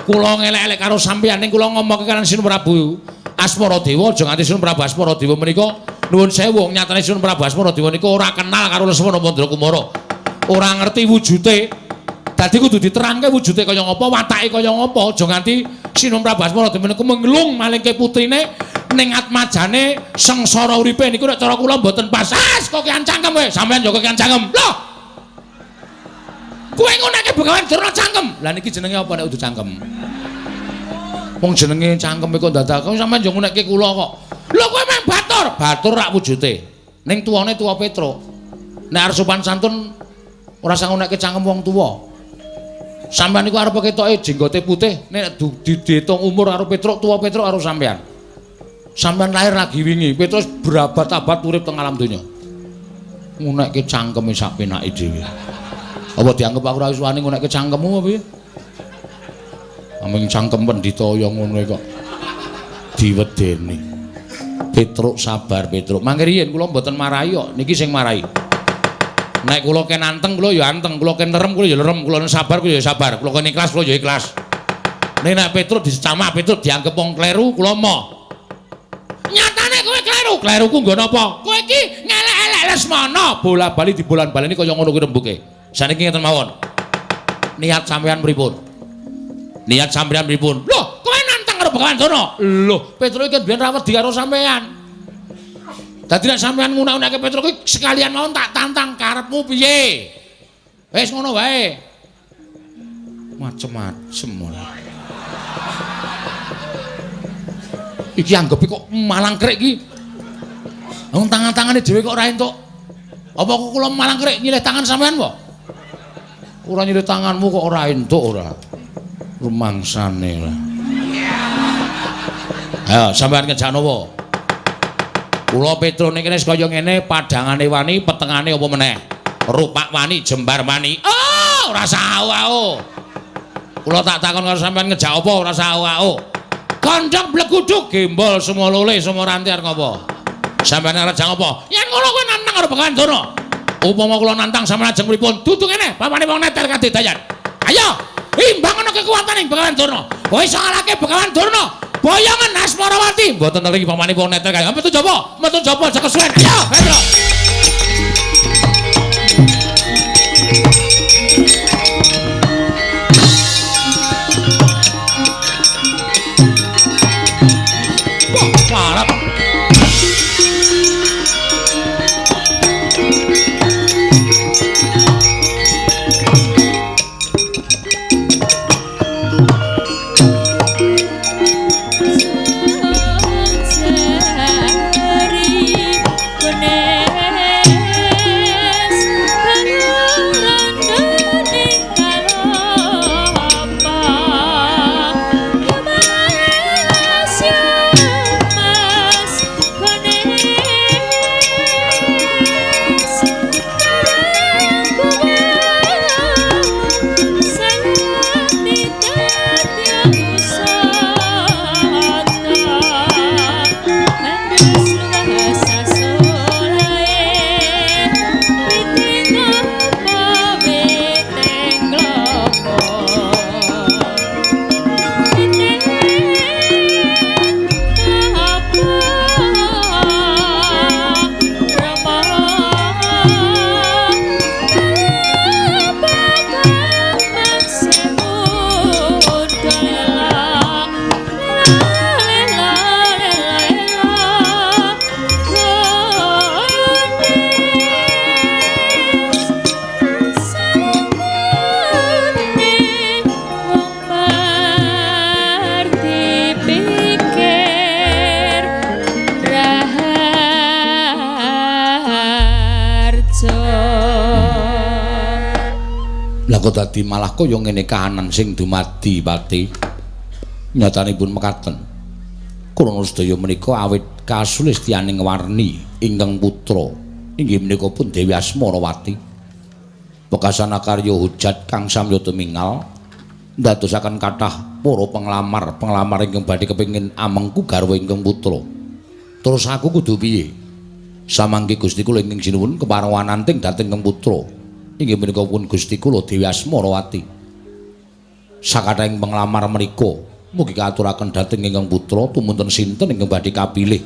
kula ngelek-elek karo sampeyan, ning kula ngomongke kalian Sinuhun Prabu Asmaradewa, aja nganti Sinuhun Prabu Asmaradewa menika nuwun sewu, nyatane Sinuhun Prabu Asmaradewa niku ora kenal karo Lesmana Mandra Kumara. Ora ngerti wujude. Dadi kudu diterangke wujude kaya ngapa, watake kaya ngapa, aja nganti Sinuhun Prabu Asmaradewa niku menglung malingke putrine ning atmajane sengsara uripe niku nek cara kula mboten pas. Kok kean cangkem kowe, sampeyan yo kean cangkem. Lho. Kowe ngunake Begawan Durna cangkem. Lah niki jenenge apa nek kudu cangkem? Wong jenenge cangkem kok dadak sampeyan yo ngunake kula kok. Lho kowe meh batur rak wujude. Ning tuwane tuwa Petruk. Nek arep sopan santun ora usah ngunake cangkem wong tuwa. Sampeyan niku arep ketoke jenggote putih, nek diitung umur karo Petruk, tuwa Petruk karo sampeyan. Sampeyan lahir lagi wingi, Petruk berabad-abad urip teng alam donya. Ngunake cangkeme sak penake dhewe. Apa dianggep aku ora wani ngunake cangkemmu apa piye? Ameng cangkem pendhita kaya ngono kok diwedeni. Petruk sabar Petruk. Mangke riyen kula mboten marahi kok, niki sing marahi. Nek kula ken anteng kula ya anteng, kula ken lerem kula ya lerem, kula sabar kula ya sabar, kula ken ikhlas kula ya ikhlas. Nek Petruk dicamah Petruk dianggep wong kleru kula moh. Nyatane kowe kleru. Kleruku nggo napa? Kowe iki ngelek-elek Lesmana, bola-bali dibolan-baleni kaya ngono kuwi rembuke. Saniki ngeten mawon. Niat sampean pripun? Niat sampean pripun? Lho, kowe nantang karo Begawan Durna. Lho, Petruk iki biyen ra wedi karo sampean. Dadi nek sampean ngunak-unake Petruk iki sekalian mawon tak tantang karepmu piye? Wis ngono wae. Macem-macem ora. Iki anggepe kok malang krek iki. Wong tangan-tangane dhewe kok ora entuk. Apa kok kula malang krek nyilih tangan sampean apa? Ora nyilih tanganmu kok ora entuk ora. Rumangsane lah. Ayo sampean ngejak napa? Kula Petruk niki wis kaya ngene, padhangane wani, petengane apa meneh? Rupak wani, jembar wani. Oh, ora sawu-awu. Kula tak takon karo sampean ngejak apa ora sawu-awu. Kondhong bleguduk gembol semua lole semua ranti arep ngopo? Sampeyan arep jang apa? Yen ngono kowe nantang karo Begawan Durna. Upama kula nantang sampeyan ajeng pripun? Dudu kene, bapane wong neter kadidayan. Ayo, imbang ana kekuwataning Begawan Durna. Kowe iso ngalahke Begawan Durna. Boyongan Asmarawati. Mboten ngerti pamane wong neter kae. Metu jaba aja kesuwen. Ayo, Petruk. Parap. Jari kuning Maka dadi malah kaya ngene kahanan sing dumadi Pati. Nyatanipun mekaten. Krana sedaya menika awit kasulistyaning warni ingkang putra inggih menika pun Dewi Asmarawati. Bekasana karya hujat kang samya tumingal ndadosaken kathah para penglamar ingkang badhe kepengin amengku garwa ingkang putra. Terus aku kudu piye? Samangke Gusti kula ingkang sinuwun keparwananting dhateng ingkang putra. Inggih menika pun Gusti kula Dewi Asmarawati. Sakathahing penglamar menika mugi katuraken dhateng ingkang putra tumunten sinten ingkang badhe kapilih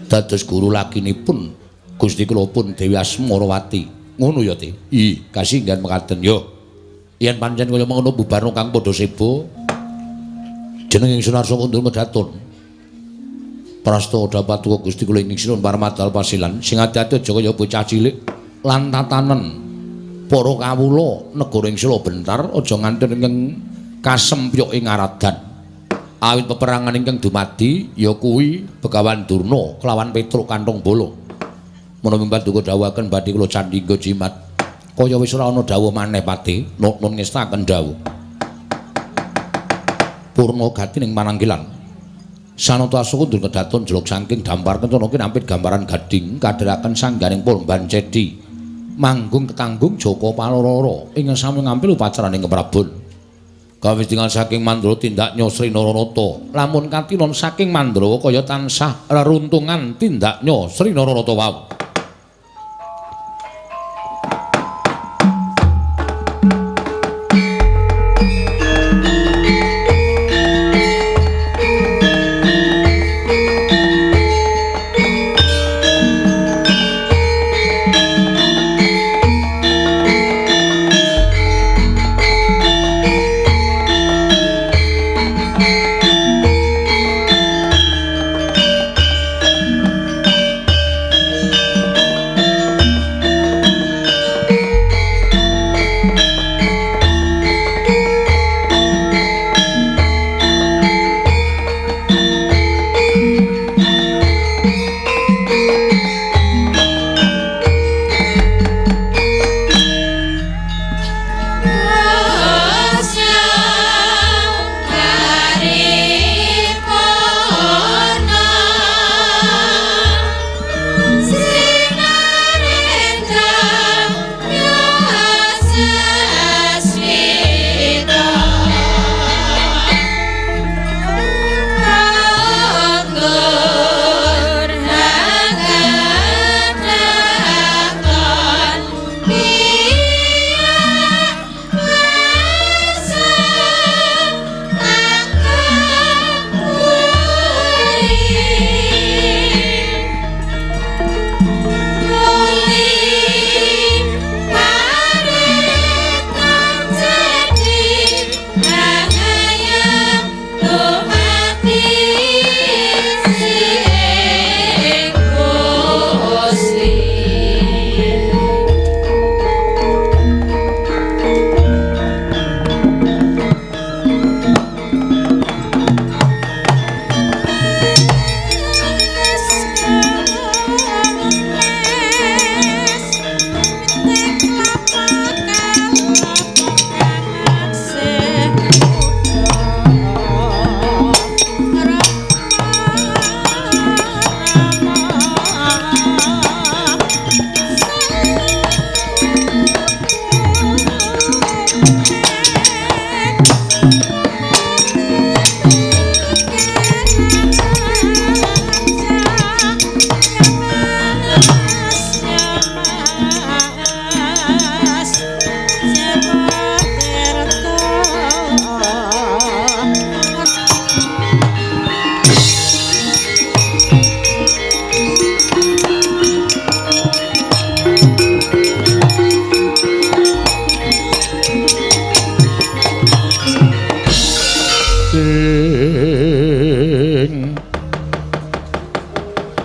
dados guru lakinipun Gusti kula pun Dewi Asmarawati. Ngono ya, Ti. Kasinggihan mekaten yo. Yen pancen kaya mengono bubarno kang padha sebo. Jeneng Sunarsa mundur medhaton. Prasta dapat uga Gusti kula ing sinuwun paramadal pasilan sing ati-ati aja kaya bocah cilik lan tatanen para kawula negara ing Sela bentar aja nganti ingkang kasempyuk ing aradan. Awit peperangan ingkang dumadi ya kuwi Begawan Durna kelawan Petruk Kantong Bala. Menawi paduka dawuhaken badhe kula candhingga jimat. Kaya wis ora ana dawuh maneh Pati, nun ngestaken dawuh. Purna gati ning mananggilan. Sanata Sukundur kedaton jeluk saking dampar kencana nampit gambaran gading kadheraken sangganing Polban Cedi. Manggung ketanggung Joko Palororo ingkang sami ngampil upacaraning keprabon. Kawis tinggal saking Mandrawa tindak Sri Nararata. Lamun katinon saking Mandrawa kaya tansah reruntungan tindak Sri Nararata wau.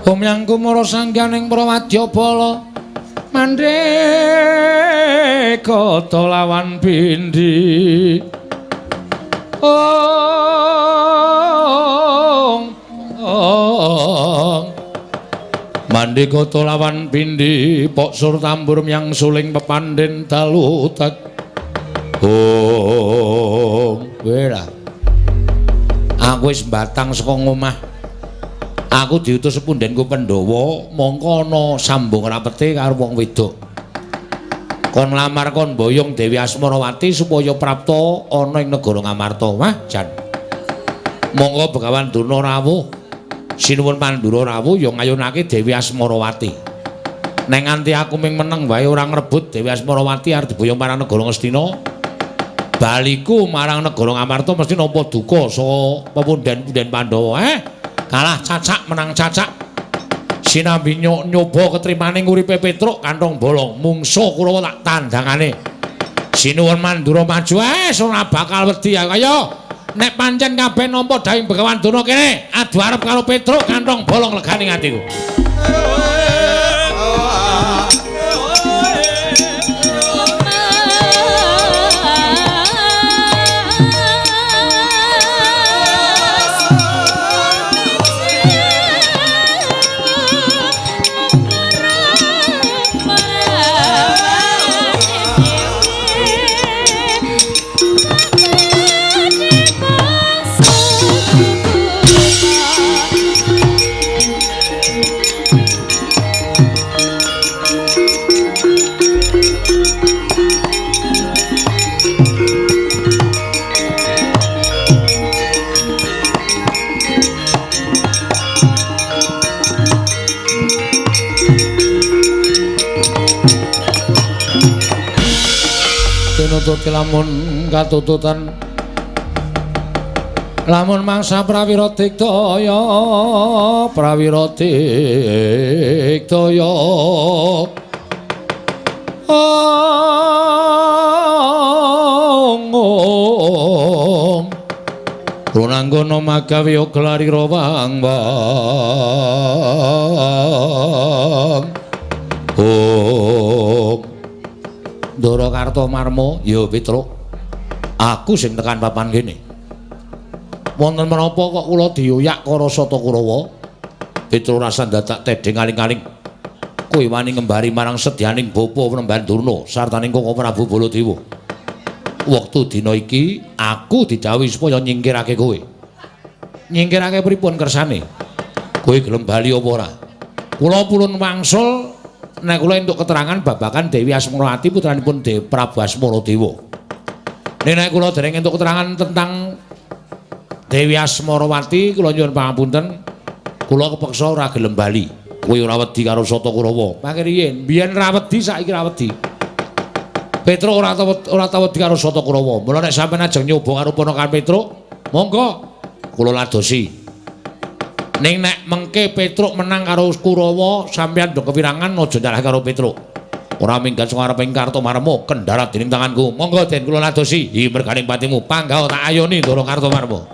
Omyangku mara sangganing Prawadyabala mandheka lawan Bindi. Mandheka lawan Bindi pok sur tambur yang suling pepandhen dalu Wela. Aku wis batang saka ngomah. Aku diutus sepundenku Pandhawa, mongko ana sambung rapete karo wong wedok. Kon nglamar kon boyong Dewi Asmarawati supaya prapta ana ing negara Ngamarta. Wah, jan. Monggo Begawan Durna rawuh. Sinuwun Pandura rawuh ya ngayunake Dewi Asmarawati. Nek nganti aku ming meneng wae ora ngrebut Dewi Asmarawati arep diboyong marang negara Ngastina. Baliku marang negara Ngamarta mesti nampa duka saka pepundhen-pundhen Pandhawa. Kalah cacak menang cacak. Sinambi nyoba ketrimaning uripe Petruk kantong bolong mungsuh Kurawa tak tandangane. Sinuwun Mandura maju ora bakal wedi kaya nek pancen kabeh nampa dawuh Begawan Durna kene adu arep karo Petruk kantong bolong leganing atiku. Nututi lamun katututan lamun mangsa prawira diktaya runanggana magawe glari rawang Ndara Kartomarma, ya Petruk. Aku sing tekan papan kene. Wonten menapa kok kula dioyak karo Sata Kurawa? Petruk rasa dadak tedhing aling-aling. Kowe wani ngembari marang sedyaning bapa Penemban Durna sartaning Koko Prabu Baladewa. Wektu dina iki aku didhawuhi supaya nyingkirake kowe. Nyingkirake pripun kersane? Kowe gelem bali apa ora? Kula pulun wangsul nek kula entuk keterangan babagan Dewi Asmarawati putranipun Dewi Prabu Asmaradewa. Nek kula dereng entuk keterangan tentang Dewi Asmarawati, kula nyuwun pangapunten, kula kepeksa ora gelem bali. Kowe ora wedi karo Sata Kurawa. Mangke riyen, biyen ra wedi, saiki ra wedi. Petruk ora tau wedi karo Sata Kurawa. Mula nek sampeyan ajeng nyoba karo ponakan Petruk, monggo kula ladosi. Ning nek mengke Petruk menang karo Kurawa, sampeyan do kewirangan aja nyalahke karo Petruk. Ora minggat sing areping Kartomarma kendharat dening tanganku. Monggo den kula ladosi. Hi merganing patimu, panggawa tak ayoni Ndara Kartomarma.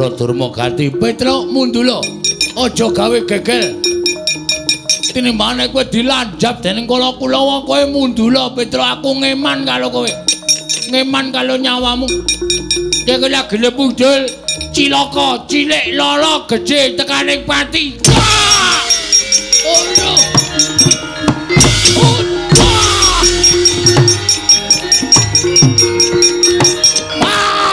Kula Durma Gati, Petruk mundula. Aja gawe gegel. Tinimbane kowe dilanjap dening Kulawa kowe mundula, Petruk aku ngeman karo kowe. Ngeman karo nyawamu. Kowe lagi lepudul, cilaka, cilik, loro, gedhe tekaning pati. Wah! Oh no. Oh, wah! Ah!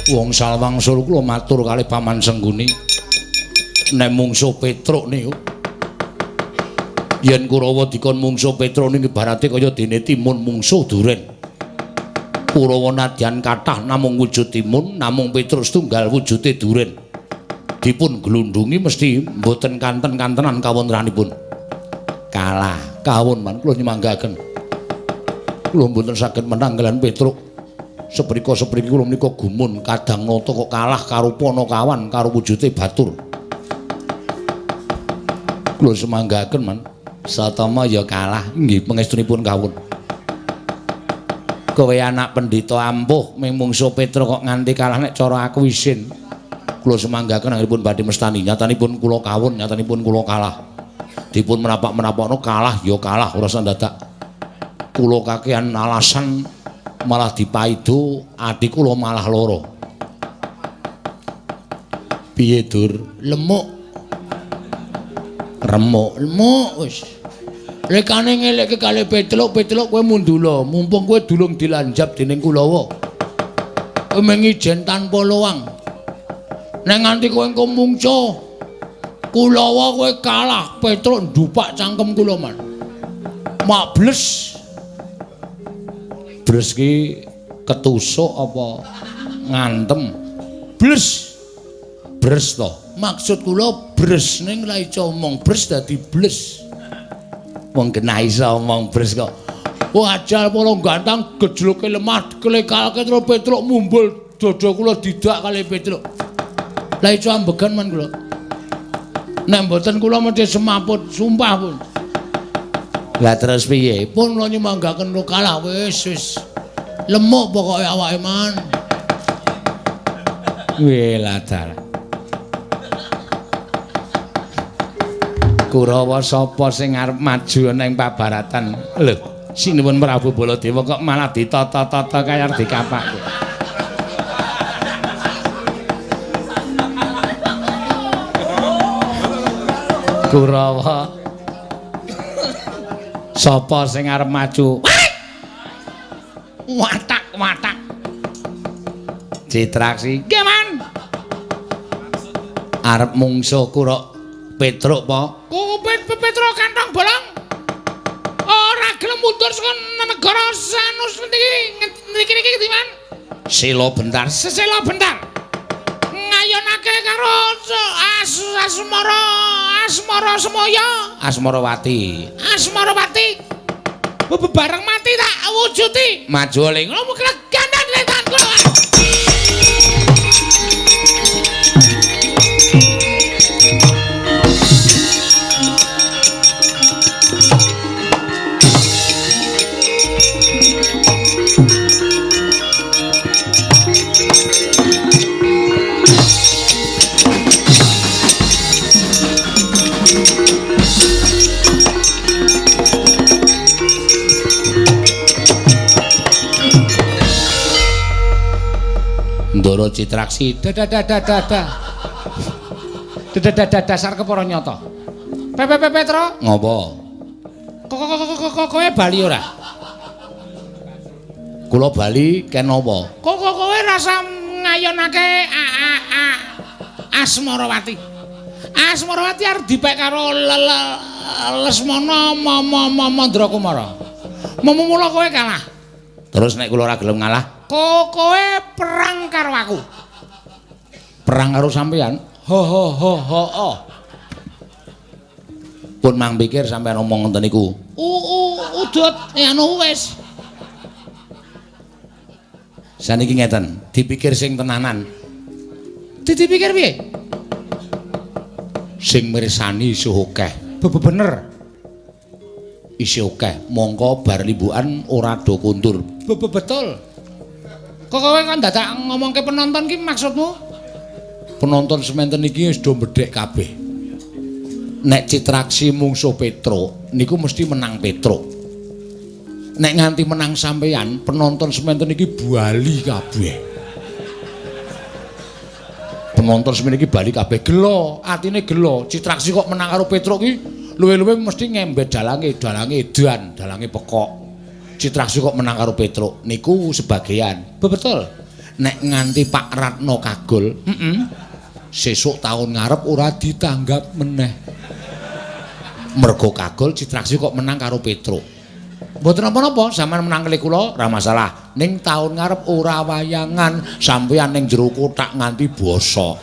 Wong Salwangsul kula matur kalih Paman Sengguni. Nek mungsuh Petruk niku. Yen Kurawa dikon mungsuh Petruk niku ibarate kaya dene timun mungsuh duren. Kurawa nadyan kathah namung wujud timun, namung Petruk setunggal wujude duren. Dipun glundhungi mesti mboten kanten-kantenan kawontenanipun. Kalah kawon man kula nyemanggaken. Kula mboten saged menang kaliyan Petruk. Seprika-sepriki kula menika gumun kadang nata kok kalah karo Panakawan karo wujude batur. Kula semanggaken man, satama ya kalah nggih pangestunipun kawon. Kowe anak pendhita ampuh ming mungsuh Petruk kok nganti kalah nek cara aku isin. Kula semanggaken anggipun badhe mestani nyatanipun kula kawon, nyatanipun kula kalah. Dipun menapak-menapakno kalah ya kalah ora sandadak. Kula kakehan alasan malah dipaido ati kula malah lara. Piye Dur? Lemuk. Remuk wis. Lekane ngelekke kalih Petruk kowe mundula, mumpung kowe durung dilanjap dening Kulawa. Kowe mengijen tanpa luang. Nek nganti kowe engko mungsuh Kulawa kowe kalah, Petruk ndupak cangkem kula man. Mak bles. Bres ki ketusuk apa ngantem? Bles. Bres to. Maksud kula bres ning ra iso omong bres dadi bles. Wong kena iso omong bres kok. Wajal para gantang gejloke lemah klekalke terus Petruk mumbul dada kula didak kali Petruk. Lah iso ambegan man kula. Nek mboten kula mesti semaput sumpah pun. Lah terus piye? Pun kula nyemanggaken lo kalah wis. Lemuk pokoke awake man. Wela dalah. Kurawa sapa sing arep maju ana ing pabaratan? Lho, sinuwun Prabu Baladewa kok malah ditata-tata kaya arep dikapakke. Kurawa sapa sing arep maju? Watak. Citraksi. Nggih, Man. Arep mungsuh Kura Petruk apa? Petruk kantong bolong. Ora gelem mundur saka negara sanus niki ndi, Man? Sila bentar. Sila bentar. Ngayonake karo Asmara Semoyo. Asmarawati. Bebareng mati tak wujuti. Maju oleh ngono gandhan letan kula. Ndara Citraksi dasar kepara nyata. Petro ngopo? Kowe bali ora? Kula bali ken apa? Kowe rasa ngayonake Asmarawati. Asmarawati arep dipek karo Lesmana Mandrakumara. Mula kowe kalah. Terus nek kula ora gelem ngalah Kowe perang karo aku. Perang karo sampean? Ho ho ho ho. Oh. Pun mang pikir sampean ngomong ngoten niku. Udut anu wis. Saniki ngeten, dipikir sing tenanan. Dipikir piye? Sing mirsani isih akeh. Bener. Isih akeh. Mongko bar limbukan ora do kuntur. Betul. Kok kowe kan dadak ngomongke penonton ki maksudmu? Penonton sementen iki wis do mbedhek kabeh. Nek Citraksi mungsuh Petro niku mesti menang Petro. Nek nganti menang sampeyan, penonton sementen iki bali kabeh. Penonton sementen iki bali kabeh gelo, atine gelo. Citraksi kok menang karo Petro ki luwe-luwe mesti ngembet dalange edan, dalange pekok. Citraksi kok menang karo Petro niku sebagian. Betul. Nek nganti Pak Ratno kagol, sesuk taun ngarep ora ditanggap meneh. Mergo kagol Citraksi kok menang karo Petro. Mboten napa-napa, sampean menang kali kula ora masalah. Ning taun ngarep ora wayangan, sampeyan ning jero kotak nganti bosok.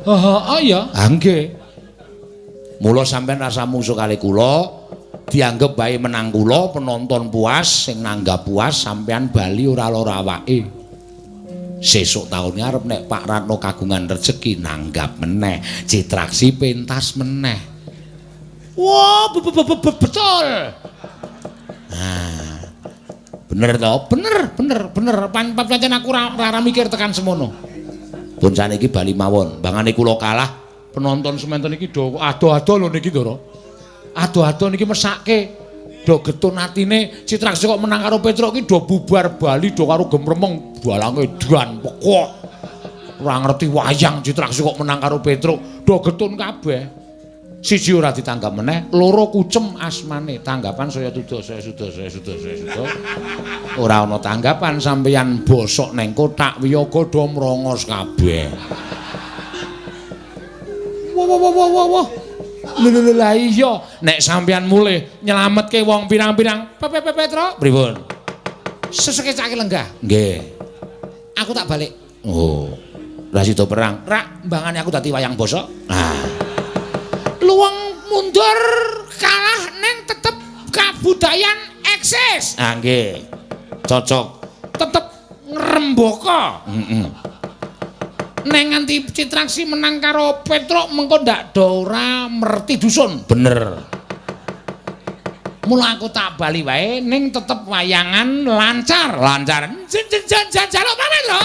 Oh iya, nggih. Mula sampean rasa mungsuh kali kula, dianggep bae menang kula, penonton puas, sing nanggap puas, sampean bali ora lara awake. Sesuk taun ngarep nek Pak Ratno kagungan rejeki nanggap meneh, Citraksi pentas meneh. Wah, betul. Nah, bener to? Bener. Pancen aku ora mikir tekan semono. Pun saniki bali mawon, bangane kula kalah, penonton sementen iki do ado-ado lho niki Ndara. Ado-ado niki mesake. Do getun atine Citraksi kok menang karo Petro iki do bubar bali do karo gemremeng balange edan pokok. Ora ngerti wayang Citraksi kok menang karo Petro, do getun kabeh. Siji ora ditanggap meneh, loro kucem asmane. Tanggapan saya sudah. Ora ana tanggapan sampeyan bosok neng kotak wiyaga do mrongos kabeh. Wah. Lha iya, nek sampeyan mulih nyelametke wong pirang-pirang, Petro, pripun? Sesekecake lenggah. Nggih. Aku tak balik. Oh. Lah sida perang. Rak, mbangane aku dadi wayang bosok. Ah. Luwung mundur kalah ning tetep kabudayan eksis. Ah nggih. Cocok. Tetep ngrembaka. Neng nganti Citraksi menang karo Petro mengko ndak do ora merti dusun. Bener. Mula aku tak bali wae ning tetep wayangan lancar. Jaluk pamit lho.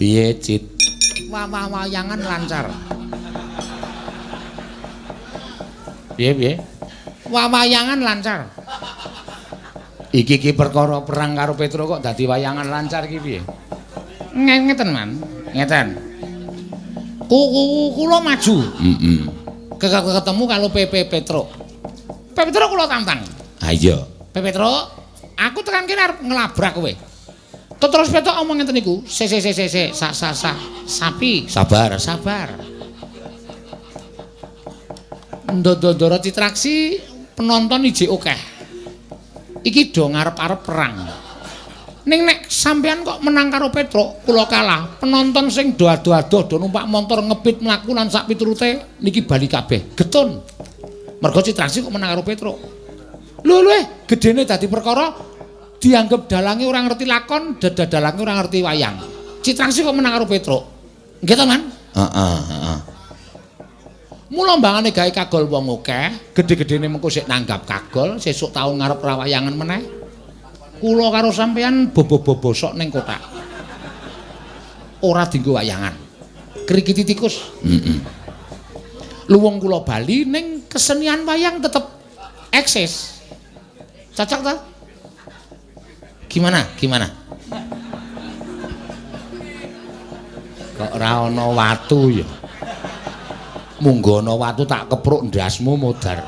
Piye, Cit? Wayangan lancar. Piye? Wayangan lancar. Iki perkara perang karo Petro kok dadi wayangan lancar iki piye? Ngeten, Man. Ngeten. Kula maju. Ketemu karo Petro. Petro kula tantang. Ha iya. Petro, aku tekan kene arep ngelabrak kowe. Terus Petro omong ngeten niku, sapi. Sabar. Ndara Citraksi penonton iji akeh. Iki do ngarep-arep perang. Ning nek sampean kok menang karo Petro, kula kalah. Penonton sing do ado-ado do numpak motor ngebit mlaku lan sak piturute niki bali kabeh. Getun. Mergo Citraksi kok menang karo Petro. Lho, gedene dadi perkara dianggap dalange ora ngerti lakon, dalange ora ngerti wayang. Citraksi kok menang karo Petro. Nggih to, Man? Heeh. Mula mbangane gawe kagol wong akeh, gedhe-gedhene mengko sik nanggap kagol, sesuk taun ngarep rawayangan meneh. Kula karo sampeyan bobo-bobosok ning kotak. Ora dienggo wayangan. Krikiti tikus. Luwung kula bali ning kesenian wayang tetep eksis. Cocok ta? Gimana? Kok ora ana watu ya? Munggo ana watu tak kepruk ndasmu modar.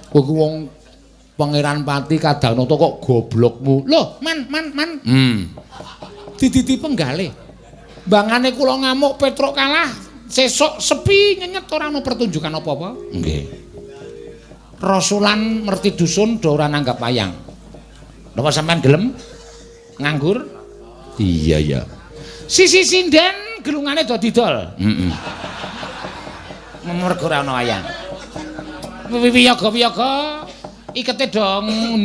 Kowe ku wong Pangeran Pati Kadangnoto kok goblokmu. Loh, man. Diditi penggalih. Bangane kula ngamuk Petruk kalah, sesuk sepi nyenyet ora ana pertunjukan apa-apa. Nggih. Rasulan merti dusun do ora nanggap wayang. Napa sampean gelem nganggur? Iya ya. Sisi sinden gelungane do didol. Heeh. Mergo ora ana wayang. Wiyaga ikete do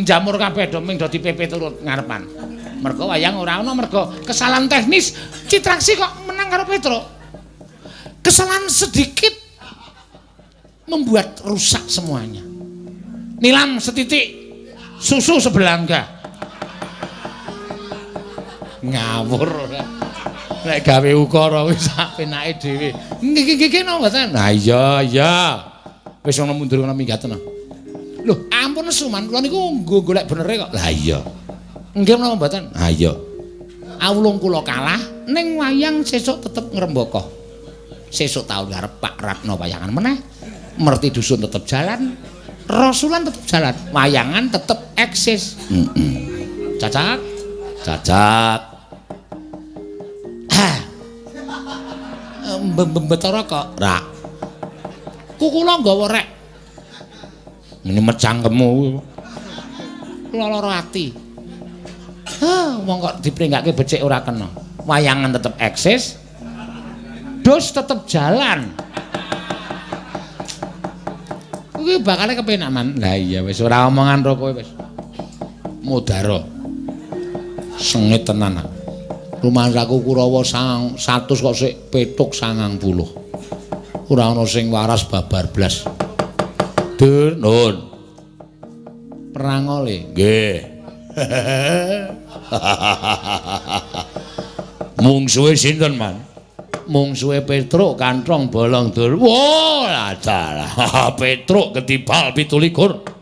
njamur kabeh do ming do dipepe turut ngarepan. Mergo wayang ora ana mergo kesalahan teknis Citraksi kok menang karo Petruk. Kesalahan sedikit membuat rusak semuanya. Nilam setitik, susu sebelangga. Ngawur ora. Nek gawe ukara wis apenake dhewe. Nggih napa mboten? Nah iya. Wis ana mundur ana minggaten. Lho, ampun Suman, kula niku golek benere kok. Lah iya. Nggih menapa mboten? Ah iya. Awulung kula kalah ning wayang sesuk tetep ngrembaka. Sesuk taun ngarep Pak Ratno wayangan meneh. Merti dusun tetep jalan. Rasulan tetep jalan. Wayangan tetep eksis. Cacat. Betara kok. Rak. Kukula nggawa rek. Ini mecangkemmu. Kula lara ati. Wong kok dipringgake becik ora kena. Wayangan tetep eksis. Dus tetep jalan. Kuwi bakale kepenak man. Lah iya wis ora omongan ro kowe wis. Mudara. Sengit tenan. Rumasaku Kurawa 100 kok sik petuk 90. Ora ana sing waras babar blas. Dur nun. Perang oleh. Nggih. Mungsuhe sinten, Man? Mungsuhe Petruk Kanthong Bolong Dur. Wah, dalah. Petruk ketibal 17.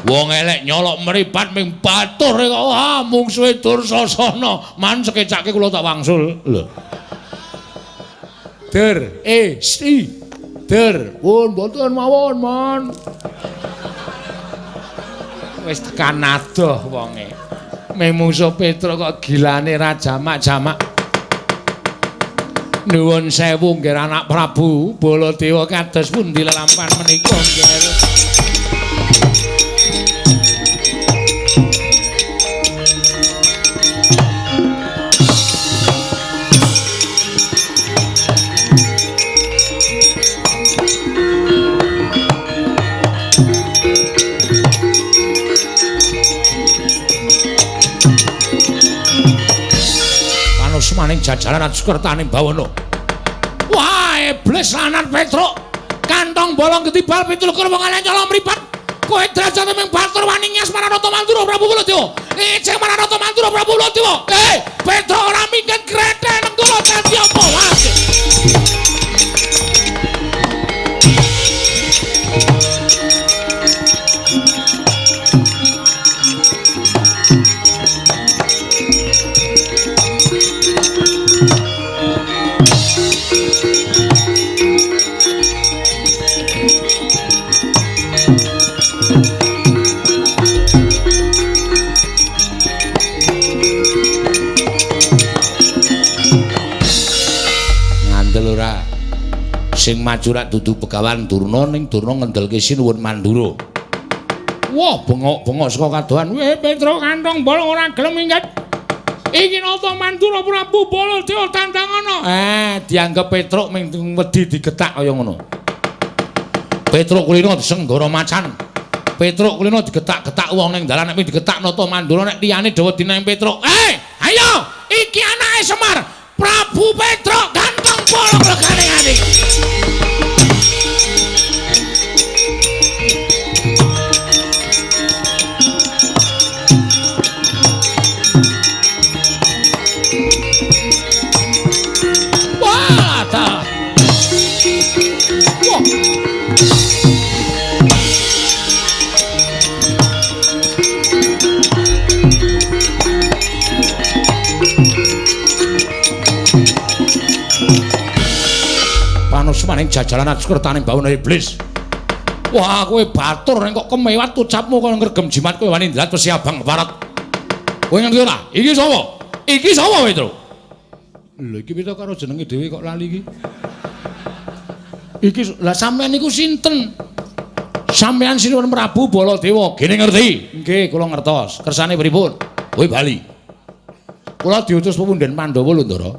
Wong elek nyolok mripat ming batur kok. Mungsuhe Dursasana. Man sekecake kula tak wangsul. Lho. Dur, Dur, pun mboten mawon, Man. Wis tekan adoh wonge. Memungsuh Petruk kok gilane ra jamak-jamak. Nuwun sewu nggih anak Prabu, Baladewa kados pundi lelampahan menika nggih. Maning jajalan Sukertaning Bawana. Wah, iblis lanat Petruk. Kanthong Bolong ketibal 17 wong elek nyolong mripat. Kowe derajate ming batur wani nyas Maranata Mantura Prabu Baladewa. Ijeng Maranata Mantura Prabu Baladewa. Petruk ora minggat grete nang kula dadi apa wae. Sing maju rak dudu Begawan Durna ning Durna ngendelke Sinuwun Mandura. Wah, bengok-bengok saka kadohan. Petruk Kanthong Bolong ora gelem minggat. Iki nata Mandura Prabu Baladewa tandangana. Dianggep Petruk ming wedi digetak kaya ngono. Petruk kulino disenggara macan. Petruk kulino digetak-getak wong ning dalan nek digetak nata Mandura nek liyane dawa dina Petruk. Ayo, iki anake Semar. Prabu Petruk Kanthong Bolong regane ati. Maning jajalan Sukertaning Bawana iblis. Wah, kowe batur nek kok kemewat ucapmu kaya ngregem jimat kowe wani ndrat Besi Abang Barat. Kowe ngerti ora? Iki sapa? Iki sapa Petro? Lho iki pito karo jenenge dhewe kok lali iki. Iki lah sampean niku sinten? Sampean Sinuwun Prabu Baladewa. Gene ngerti? Nggih, kula ngertos. Kersane pripun? Kowe bali. Kula diutus pepunden Pandhawa lho, Ndara.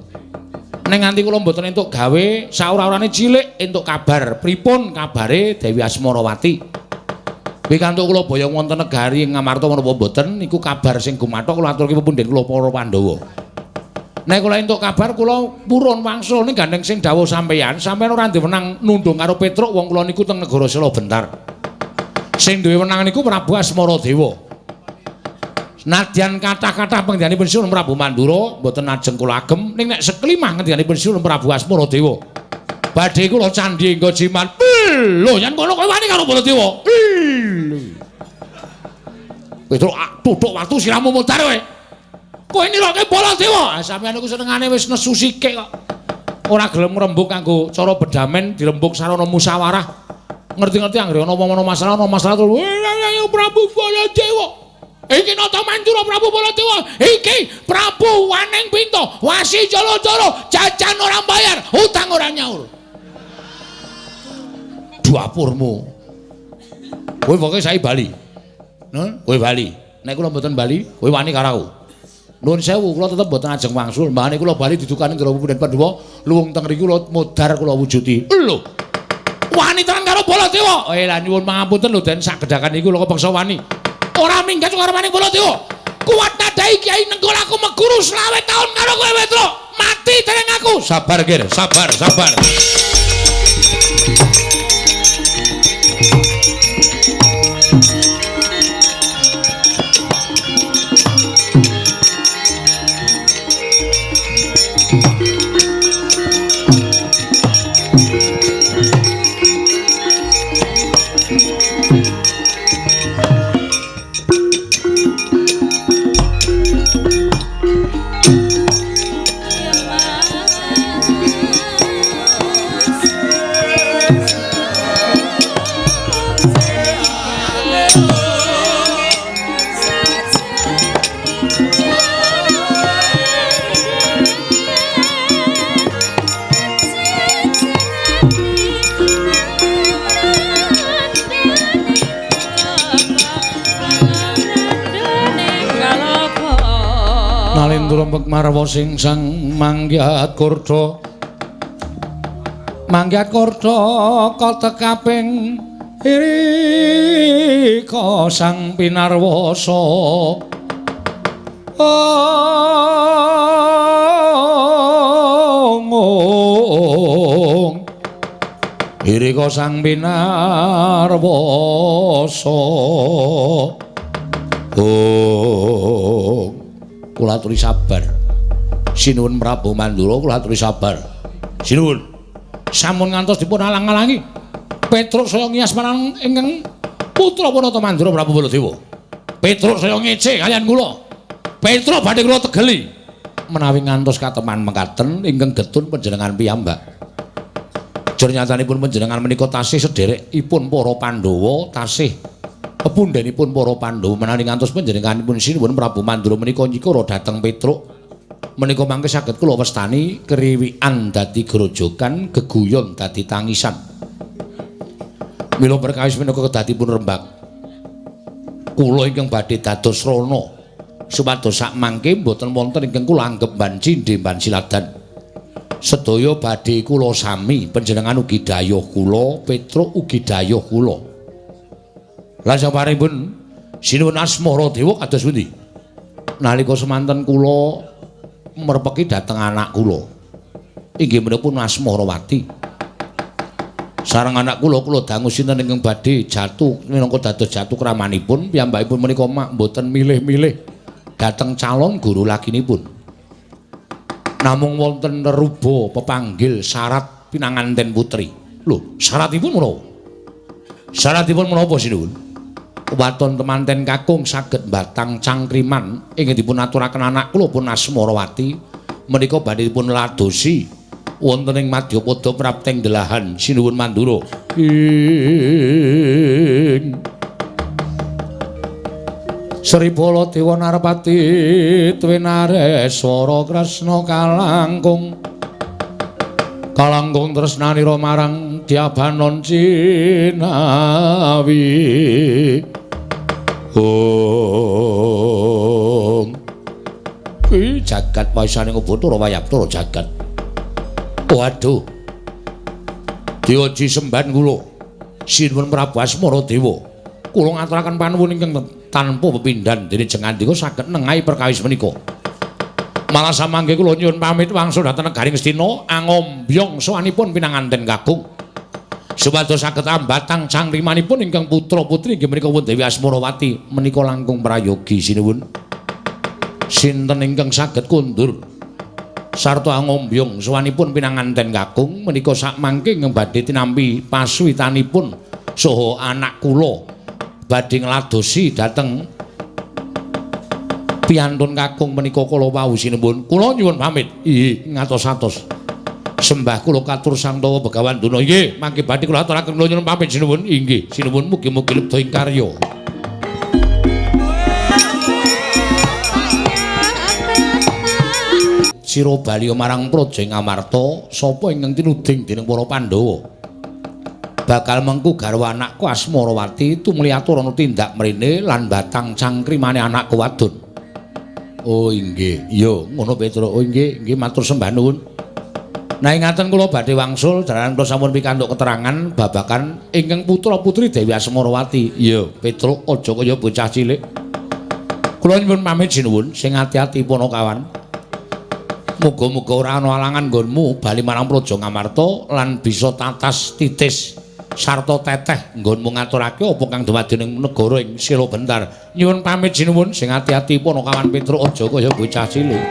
Ning nganti kula mboten entuk gawe saura-urane cilik entuk kabar pripun kabare Dewi Asmarawati. Pikantuk kula boyong wonten negari Ngamarta menapa mboten niku kabar sing gumathok kula aturke pepunden kula para Pandhawa. Nek kula entuk kabar kula purun wangsul ning gandeng sing dawuh sampeyan ora diwenang nundung karo Petruk wong kula niku teng negara Sela bentar. Sing duwe wenang niku Prabu Asmaradewa. Nadyan kathah-kathah panggenipun Sinuwun Prabu Mandura mboten ajeng kula agem ning nek seklimah ngendikanipun Sinuwun Prabu Asmaradewa badhe kula candhi nggo jimat lho yen kono kowe wani karo Baladewa Petruk tuthuk watu siramu mudhar kowe kowe niroke Baladewa sampeyan niku senengane wis nesu sikik kok ora gelem ngrembug kanggo cara bedamen dirembug sarana musyawarah ngerti-ngerti anggere ana masalah Prabu Baladewa. Iki nata Mandura Prabu Baladewa. Iki Prabu Waning Pinto, Wasi Jala-Jala, jajan ora bayar, utang ora nyaur. Dapurmu. Kowe pokoke sae bali. Kowe bali. Nek kula mboten bali, kowe wani karo aku. Nuwun sewu, kula tetep mboten ajeng wangsul. Mbahane kula bali didukani karo Pepunden Pandhawa, luwung teng mriki kula modar kula wujuti. Lho. Wani tenan karo Baladewa. Lah nyuwun pangapunten lho Den sagedhakan iku lho kepeksa wani. Ora minggat karo maning Baladewa. Kuat nadai Kiai Nenggol aku meguru 20 taun karo kowe Petruk. Mati dereng aku. Sabar, Gir. Sabar. Nalindra marwa sing sang Manggyat Kurda. Manggyat Kurda katekaping irika sang Pinarwasa. Irika sang Pinarwasa. Kula aturi sabar. Sinuwun Prabu Mandura kula aturi sabar. Sinuwun. Sampun ngantos dipun alang-alangi. Petruk saya ngiyas marang ingkang putra Panata Mandura Prabu Baladewa. Petruk saya ngece kalian kula. Petruk badhe kula tegeli. Menawi ngantos kateman mekaten ingkang getun panjenengan piyambak. Jur nyatanipun panjenengan menika tasih sederekipun para Pandhawa, tasih pepundhenipun para Pandhawa menawi ngantos panjenenganipun Sinuwun Prabu Mandura menika nyikara dhateng Petruk menika mangke saged kula wastani keriwikan dadi grojogan, geguyon dadi tangisan. Mila perkawis menika kedatipun rembag. Kula ingkang badhe dados rana supados sak mangke boten wonten ingkang kula anggep banci ndemban siladan. Sedaya badhe kula sami, panjenengan ugi dayuh kula, Petruk ugi dayuh kula. Lan sabaripun Sinuwun Asmaradewa kados pundi? Nalika semanten kula merpeki dhateng anak kula. Inggih menipun Asmarawati. Sareng anak kula dangu sinten ingkang badhe jatuh minangka dados jatuh kramanipun piyambakipun menika mboten milih-milih dhateng calon guru lakinipun. Namung wonten ruba pepanggil syarat pinanganten putri. Lho, syaratipun menapa? Syaratipun menapa Sinuwun? Waton temanten kakung saged batang cangkriman ingkang dipun aturaken anak kula pun Asmarawati menika badhe dipun ladosi wonten ing Madyapada prapteng delahan Sinuwun Mandura. Sri Bala Dewa Narpati Twenareswara Kresna kalangkung tresnanira marang Diabanon Cinawi jagat waisane Bathara Wayaptara jagat. Waduh. Dewaji semban kula sinuwun Prabu Asmara Dewa. Kula ngaturaken panuwun ingkang tanpa pepindhan dene jengandika saged nengahi perkawis menika. Malah samangke kula nyuwun pamit wangsul dhateng negaring Astina angombyong sowanipun pinanganten kakung. Supados saged ambatang cangrimanipun ingkang putra-putri inggih menika Dewi Asmarawati menika langkung prayogi sinuwun. Sinten ingkang saged kundur sarta ngombyong sowanipun pinanganten kakung menika sakmangke badhe tinampi pasuwitanipun saha anak kula badhe ngladosi dhateng piyantun kakung menika kala wau sinuwun. Kula nyuwun pamit. Nggih, ngatos-atos. Sembah kula katur Sang Tawa Begawan Duna. Nggih, mangke badhe kula aturaken kula nyuwun pamit sinuwun. Inggih, sinuwun mugi-mugi lebda ing karya. Sira bali marang Praja Ngamarta, sapa ingkang tinuding dening para Pandhawa? Bakal mengku garwa anakku Asmarawati tumuli atur ana tindak mrene lan batang cangkrimane anakku wadon. Oh inggih, iya ngono Petro. Oh inggih, nggih matur sembah nuwun. Nah ingatan kula badhe wangsul dalaran kula sampun pikantuk keterangan babagan ingkang putra-putri Dewi Asmarawati. Iya, Petro aja kaya bocah cilik. Kula nyuwun pamit sinuwun, sing ati-ati Ponokawan. Muga-muga ora ana alangan nggonmu bali marang Praja Ngamarta lan bisa tatas titis sarta teteh nggonmu ngaturake apa kang dumadi ning negara ing Sila Bentar. Nyuwun pamit sinuwun, sing ati-ati Ponokawan Petro aja kaya bocah cilik.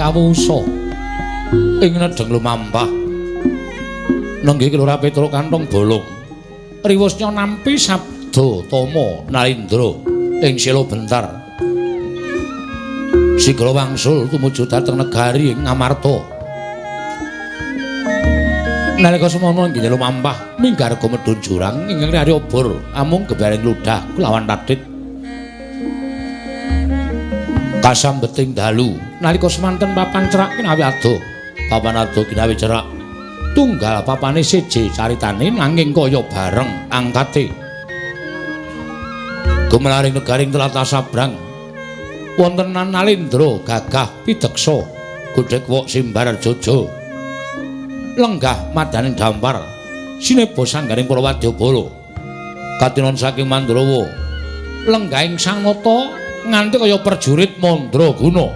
Kawusa ing nedeng lumampah nenggih Kelurahan Petruk kantong bolong riwusnya nampi sabda tama Nalindra ing Sila Bentar sigra wangsul tumuju dhateng negari Ngamarta. Nalika semono inggih lumampah minggarga medhun jurang ingkang riyari obor amung gebaring ludah kulawan tadhit kasambeting dalu nalika semanten papan cerak kinawi ado papan ado kinawi cerak tunggal papane siji caritane nanging kaya bareng angkate gumelaring negaring tlatah sabrang wonten Nalindra gagah pideksa godhek wok simbar jojo lenggah madaning dampar sineba sanggaring para wadyabala katinon saking Mandrawa lenggahing sang nata nganti kaya perjurit Mandraguna.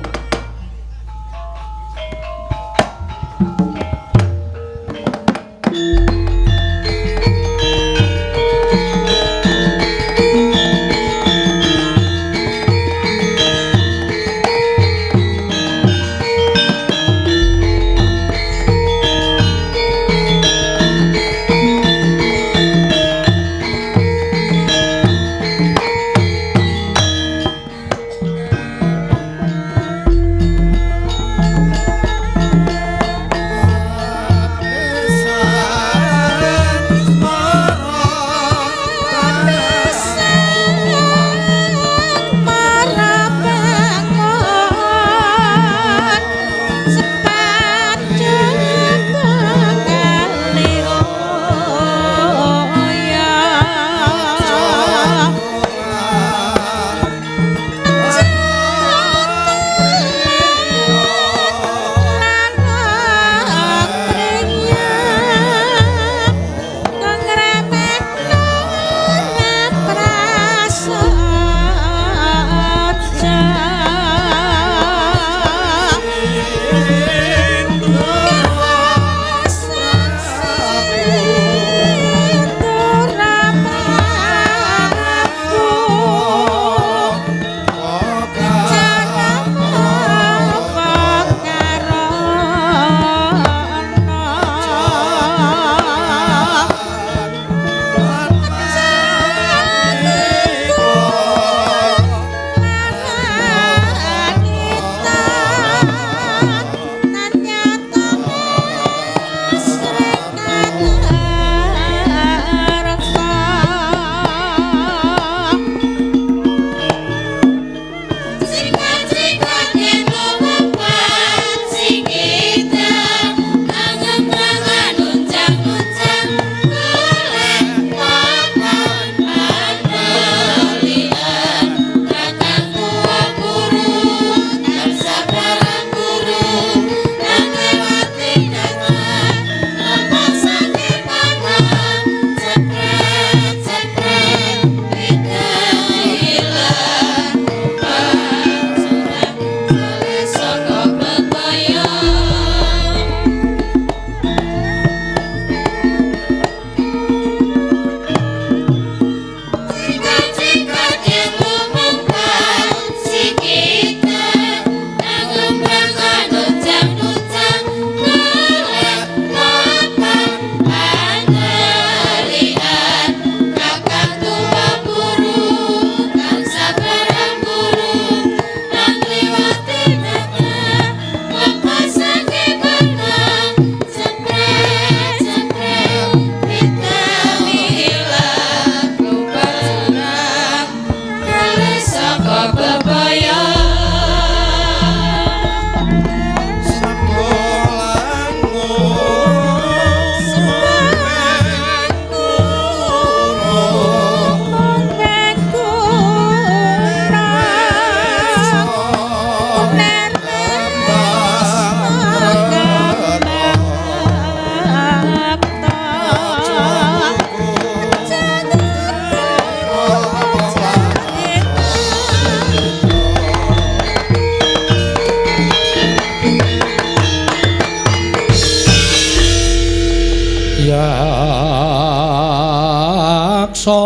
yaksa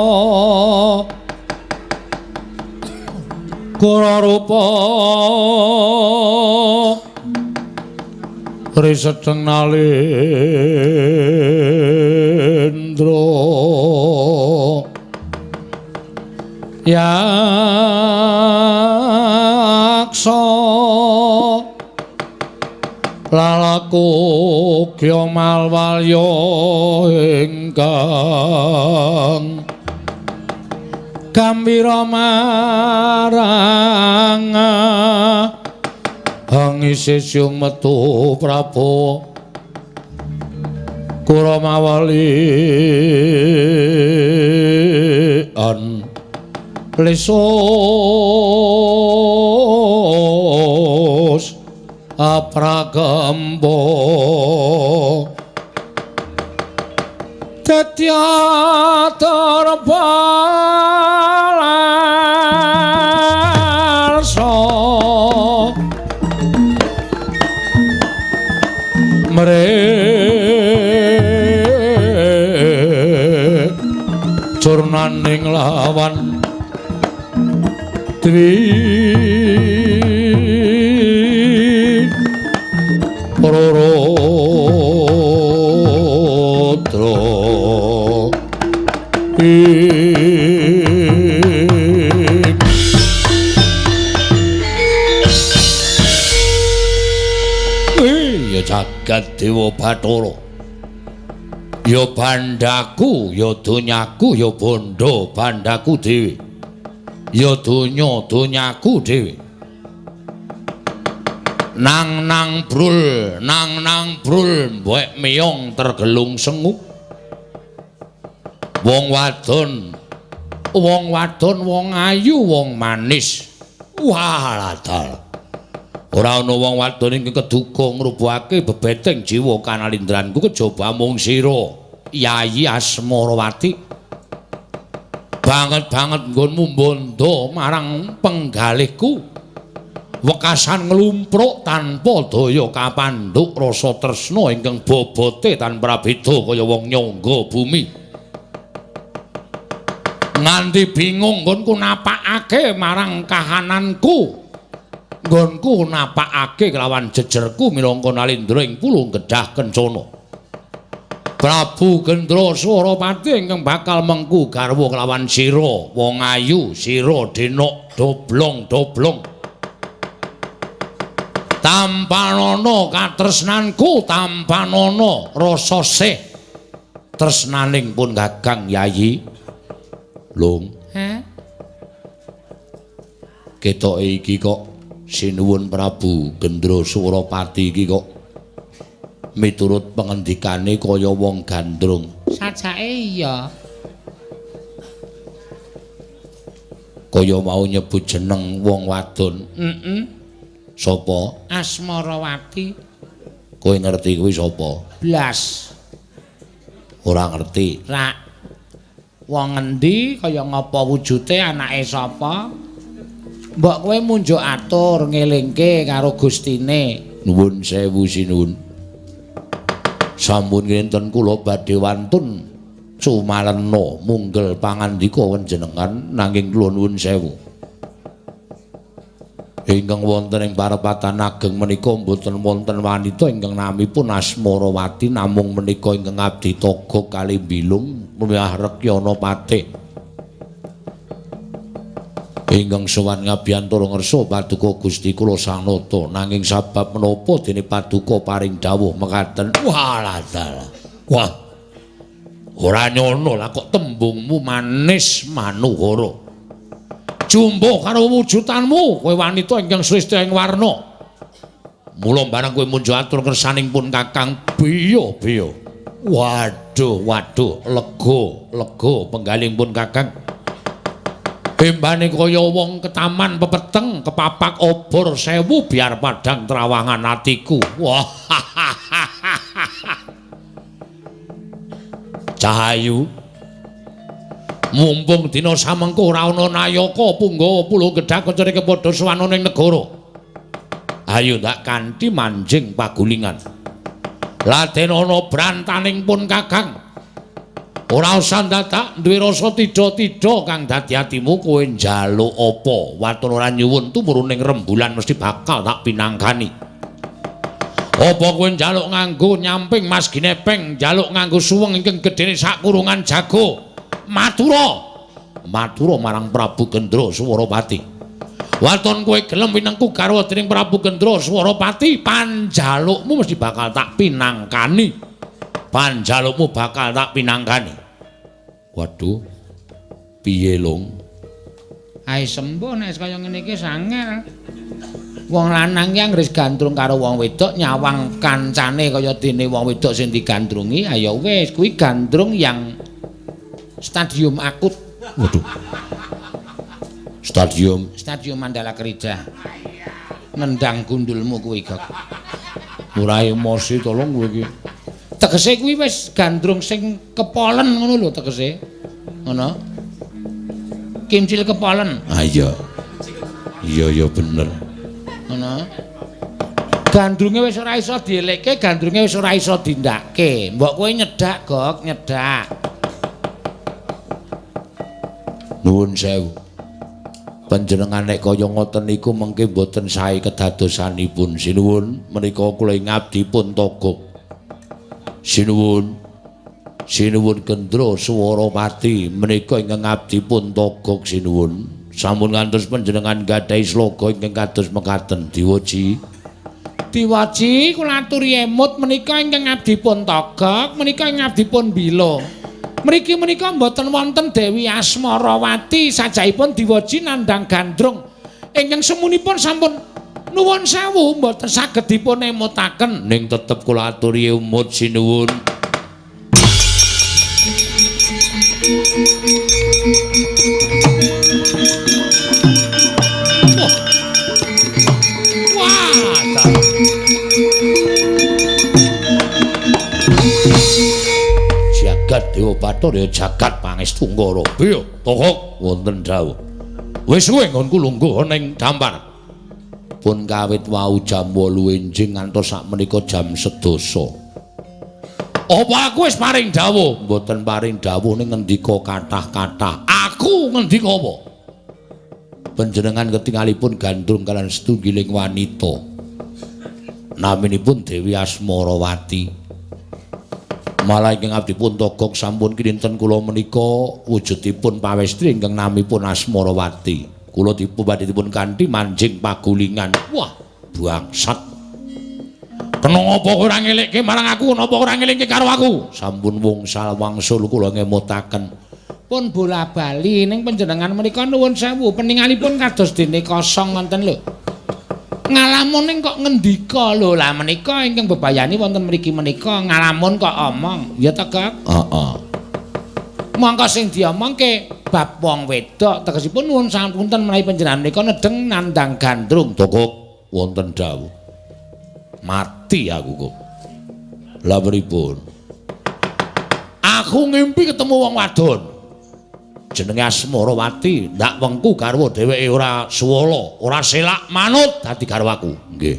kura rupa riseteng nalendra yaksa lalaku kya malwalya ingkang gambira marang hangise syung metu Prabu Kuramawali an lesus apragambo tetyatarpalarso mrek curnaning lawan Dwi Rorotro ya jagat Dewa Bathara ya bandaku ya donyaku ya bondo bandaku dhewe ya donya donyaku dhewe nang brul mbek meyong tergelung sengu wong wadon wong ayu wong manis waladal ora ana wong wadon ing keduka ngrubuhake bebeteng jiwa kanalindranku kejaba mung sira Yayi Asmarawati banget nggonmu bondo marang penggalihku wekasan nglumpruk tanpa daya kapandhuk rasa tresna ingkang bobote tanpa beda kaya wong nyangga bumi. Nganti bingung nggonku napakake marang kahananku. Nggonku napakake kelawan jejerku minangka Nalindra ing Pulung Kedah Kencana. Prabu Gendra Swaropati ingkang bakal mengku garwa kelawan sira wong ayu, sira denok doblong-doblong. Tampanana katresnanku, tampanana rasa sih tresnaning pun Kakang Yayi. Lung. Ketoke iki kok sinuwun Prabu Gendra Swaropati iki kok miturut pengendikane kaya wong gandrung. Sajake iya. Kaya mau nyebut jeneng wong wadon. Sapa? Asmarawati. Kowe ngerti kuwi sapa? Blas. Ora ngerti. Rak. Wong endi kaya ngapa wujude anake sapa? Mbok kowe munjuk atur ngelingke karo gustine. Nuwun sewu sinuwun. Sampun kinten kula badhe wantun sumalena munggel pangandika panjenengan nanging kula nuwun sewu. Ingkang wonten ing parepatan ageng menika mboten wonten wanita ingkang namipun Asmarawati namung menika ingkang abdi toga kali bilung Mbah Rekyana Patih. Ingkang sowan ngabiyantara ngersa paduka Gusti kula sanata nanging sabab menapa dene paduka paring dawuh mekaten. Walah dalah. Wah. Ora nyono lah kok tembungmu manis manuhara. Jumbo karo wujudanmu kowe wanita ingkang sresti ing warna. Mula barang kowe munjuk atur kersaning pun Kakang biya-biya. Waduh, lega penggaling pun Kakang. Bembane kaya wong ketaman pepeteng kepapak obor sewu biar padang trawangan atiku. Wah. Cahayu. Mumpung dina samengko ora ana nayaka Punggawa Pulung Kedah Kencana kepadha sowan ning negara. Ayo ndak kanthi manjing pagulingan. Laden ana brantaning pun Kakang. Ora usah dadak duwe rasa tida-tida kang dadi atimu kowe njaluk apa? Watun ora nyuwun tumurun ning rembulan mesti bakal tak pinangkani. Apa kowe njaluk nganggo nyamping Mas Ginepeng, njaluk nganggo suweng ingkang gedene sak kurungan jago. Matura marang Prabu Gendra Swaropati. Waton kowe gelem winengku garwa dening Prabu Gendra Swaropati, panjalukmu mesti bakal tak pinangkani. Panjalukmu bakal tak pinangkani. Waduh. Piye, Long? Ae sembuh nek kaya ngene iki sangel. Wong lanang yang ngris gandrung karo wong wedok nyawang kancane kaya dene wong wedok sing digandrungi. Ayo wis kuwi gandrung yang stadium akut. Waduh. Stadium Mandala Kerija. Nendang gundulmu kuwi, Gok. ora emosi tolong kowe iki. Tegese kuwi wis gandrung sing kepolen ngono lho tegese. Ngono. Kimcil kepolen. Ah iya. Iya bener. Ngono. Gandrunge wis ora iso dielekke, gandrunge wis ora iso dindakke. Mbok kowe nyedak, Gok, nyedak. Nuwun sewu. Panjenengan nek kaya ngoten niku mengke boten sae kedadosanipun. Sinuwun menika kula ngabdi pun togok. Sinuwun Gendra Swaropati menika ingkang ngabdi pun togok sinuwun. Sampun ngantos panjenengan gadhahi sloga ingkang kados mekaten diwaji. Diwaji kula aturi emut menika ingkang ngabdi pun togok, menika ingkang ngabdi pun bila. Mriki menika mboten wonten Dewi Asmarawati sajaipun diwaji nandang gandrung. Ingkang semunipun sampun nuwun sewu mboten saged dipun emutaken. Ning tetep kula aturi emut sinuwun. Jagat Dewa Bathara jagat pangestu Nggara. Iya, tokok wonten dawuh. Wis suwe nggonku lungguh ning dampar. pun kawit wau jam 8 enjing ngantos sakmenika jam 11. Apa aku wis paring dawuh? Mboten paring dawuh ning ngendika kathah-kathah. Aku ngendika apa? Panjenengan ketingalipun gandrung kalian setunggiling wanita. Naminipun Dewi Asmarawati. Malah ingkang abdipun togok sampun kinten kula menika wujudipun pawestri ingkang namipun Asmarawati. Kula dipun kanthi manjing pagulingan. Wah, bangsat. Kena apa ora ngelikke marang aku, napa ora ngelingke karo aku? Sampun wungsal wangsul kula ngemutaken. Pun bola-bali ning panjenengan menika nuwun sewu peningalipun kados dene kosong wonten lho. Ngalamun ning kok ngendika lho, lah menika ingkang bebayani wonten mriki menika ngalamun kok omong. Ya ta, Kak? Heeh. Mangka sing diomongke bab wong wedok tegesipun nuwun sapunten menawi panjenengan menika nedeng nandang gandrung. Tokok wonten dawuh. Mati aku kok. Lah pripun? Aku ngimpi ketemu wong wadon. Jenenge Asmarawati, ndak wengku garwa dheweke ora suwala, ora selak manut dadi garwa aku. Nggih.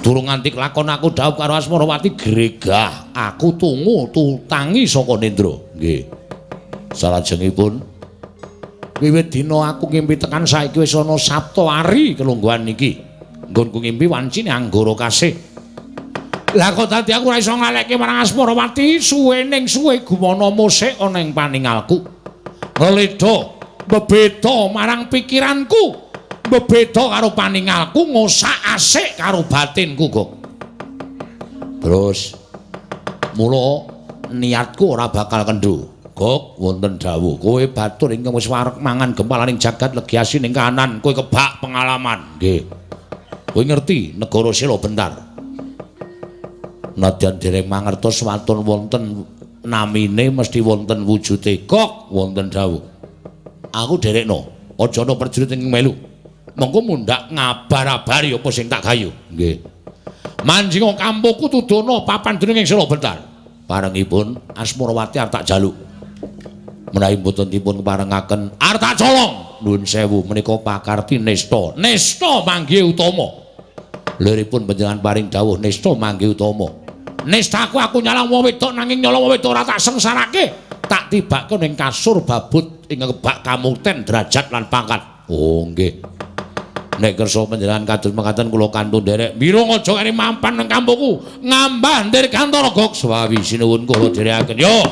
Durung nganti lakon aku dhawuh karo Asmarawati gregah, aku tungu tutangi saka nendra. Nggih. Salajengipun wiwit dina aku ngimpi tekan saiki wis ana Sabtu ari kelungguhan iki. Nggonku ngimpi wancine anggara kasih. Lah kok dadi aku ora iso ngalekke marang Asmarawati, suwe ning suwe gumana musik ana ing paningalku. Ngleda bebeda marang pikiranku, bebeda karo paningalku, ngosak asik karo batinku kok. Terus mula niatku ora bakal kendho. Kok wonten dawuh, kowe batur ingkang wis wareg mangan gempalaning jagat legiasi ning kanan, kowe kebak pengalaman. Nggih. Kowe ngerti negara Sela Bentar. Nadyan dereng mangertos watun wonten namine mesti wonten wujude. Kok wonten dawuh. Aku derekno, aja ana prajurit ing melu. Mengko mundhak ngabar-abari apa sing tak gayu. Nggih. Manjing kampungku tudono papan dening ing Sela Bentar. Parengipun Asmarawati arep tak jaluk. Menawi mboten dipun parengaken arep tak colong. Nuwun sewu menika pakarti nista. Nista manggih utama. Liripun panjenengan paring dawuh nista manggih utama. Nistaku aku nyalang wong wedok nanging nyolong wong wedok ora tak sengsarake. Tak tibake ning kasur babut ing kebak kamuten derajat lan pangkat. Oh nggih. Nek kersa panjenengan kados mekaten kula kantun derek mirung aja kene mampan nang kampungku. Ngambah ndir Kantara Gok. Swawi sinuwun kula dherekaken. Yo.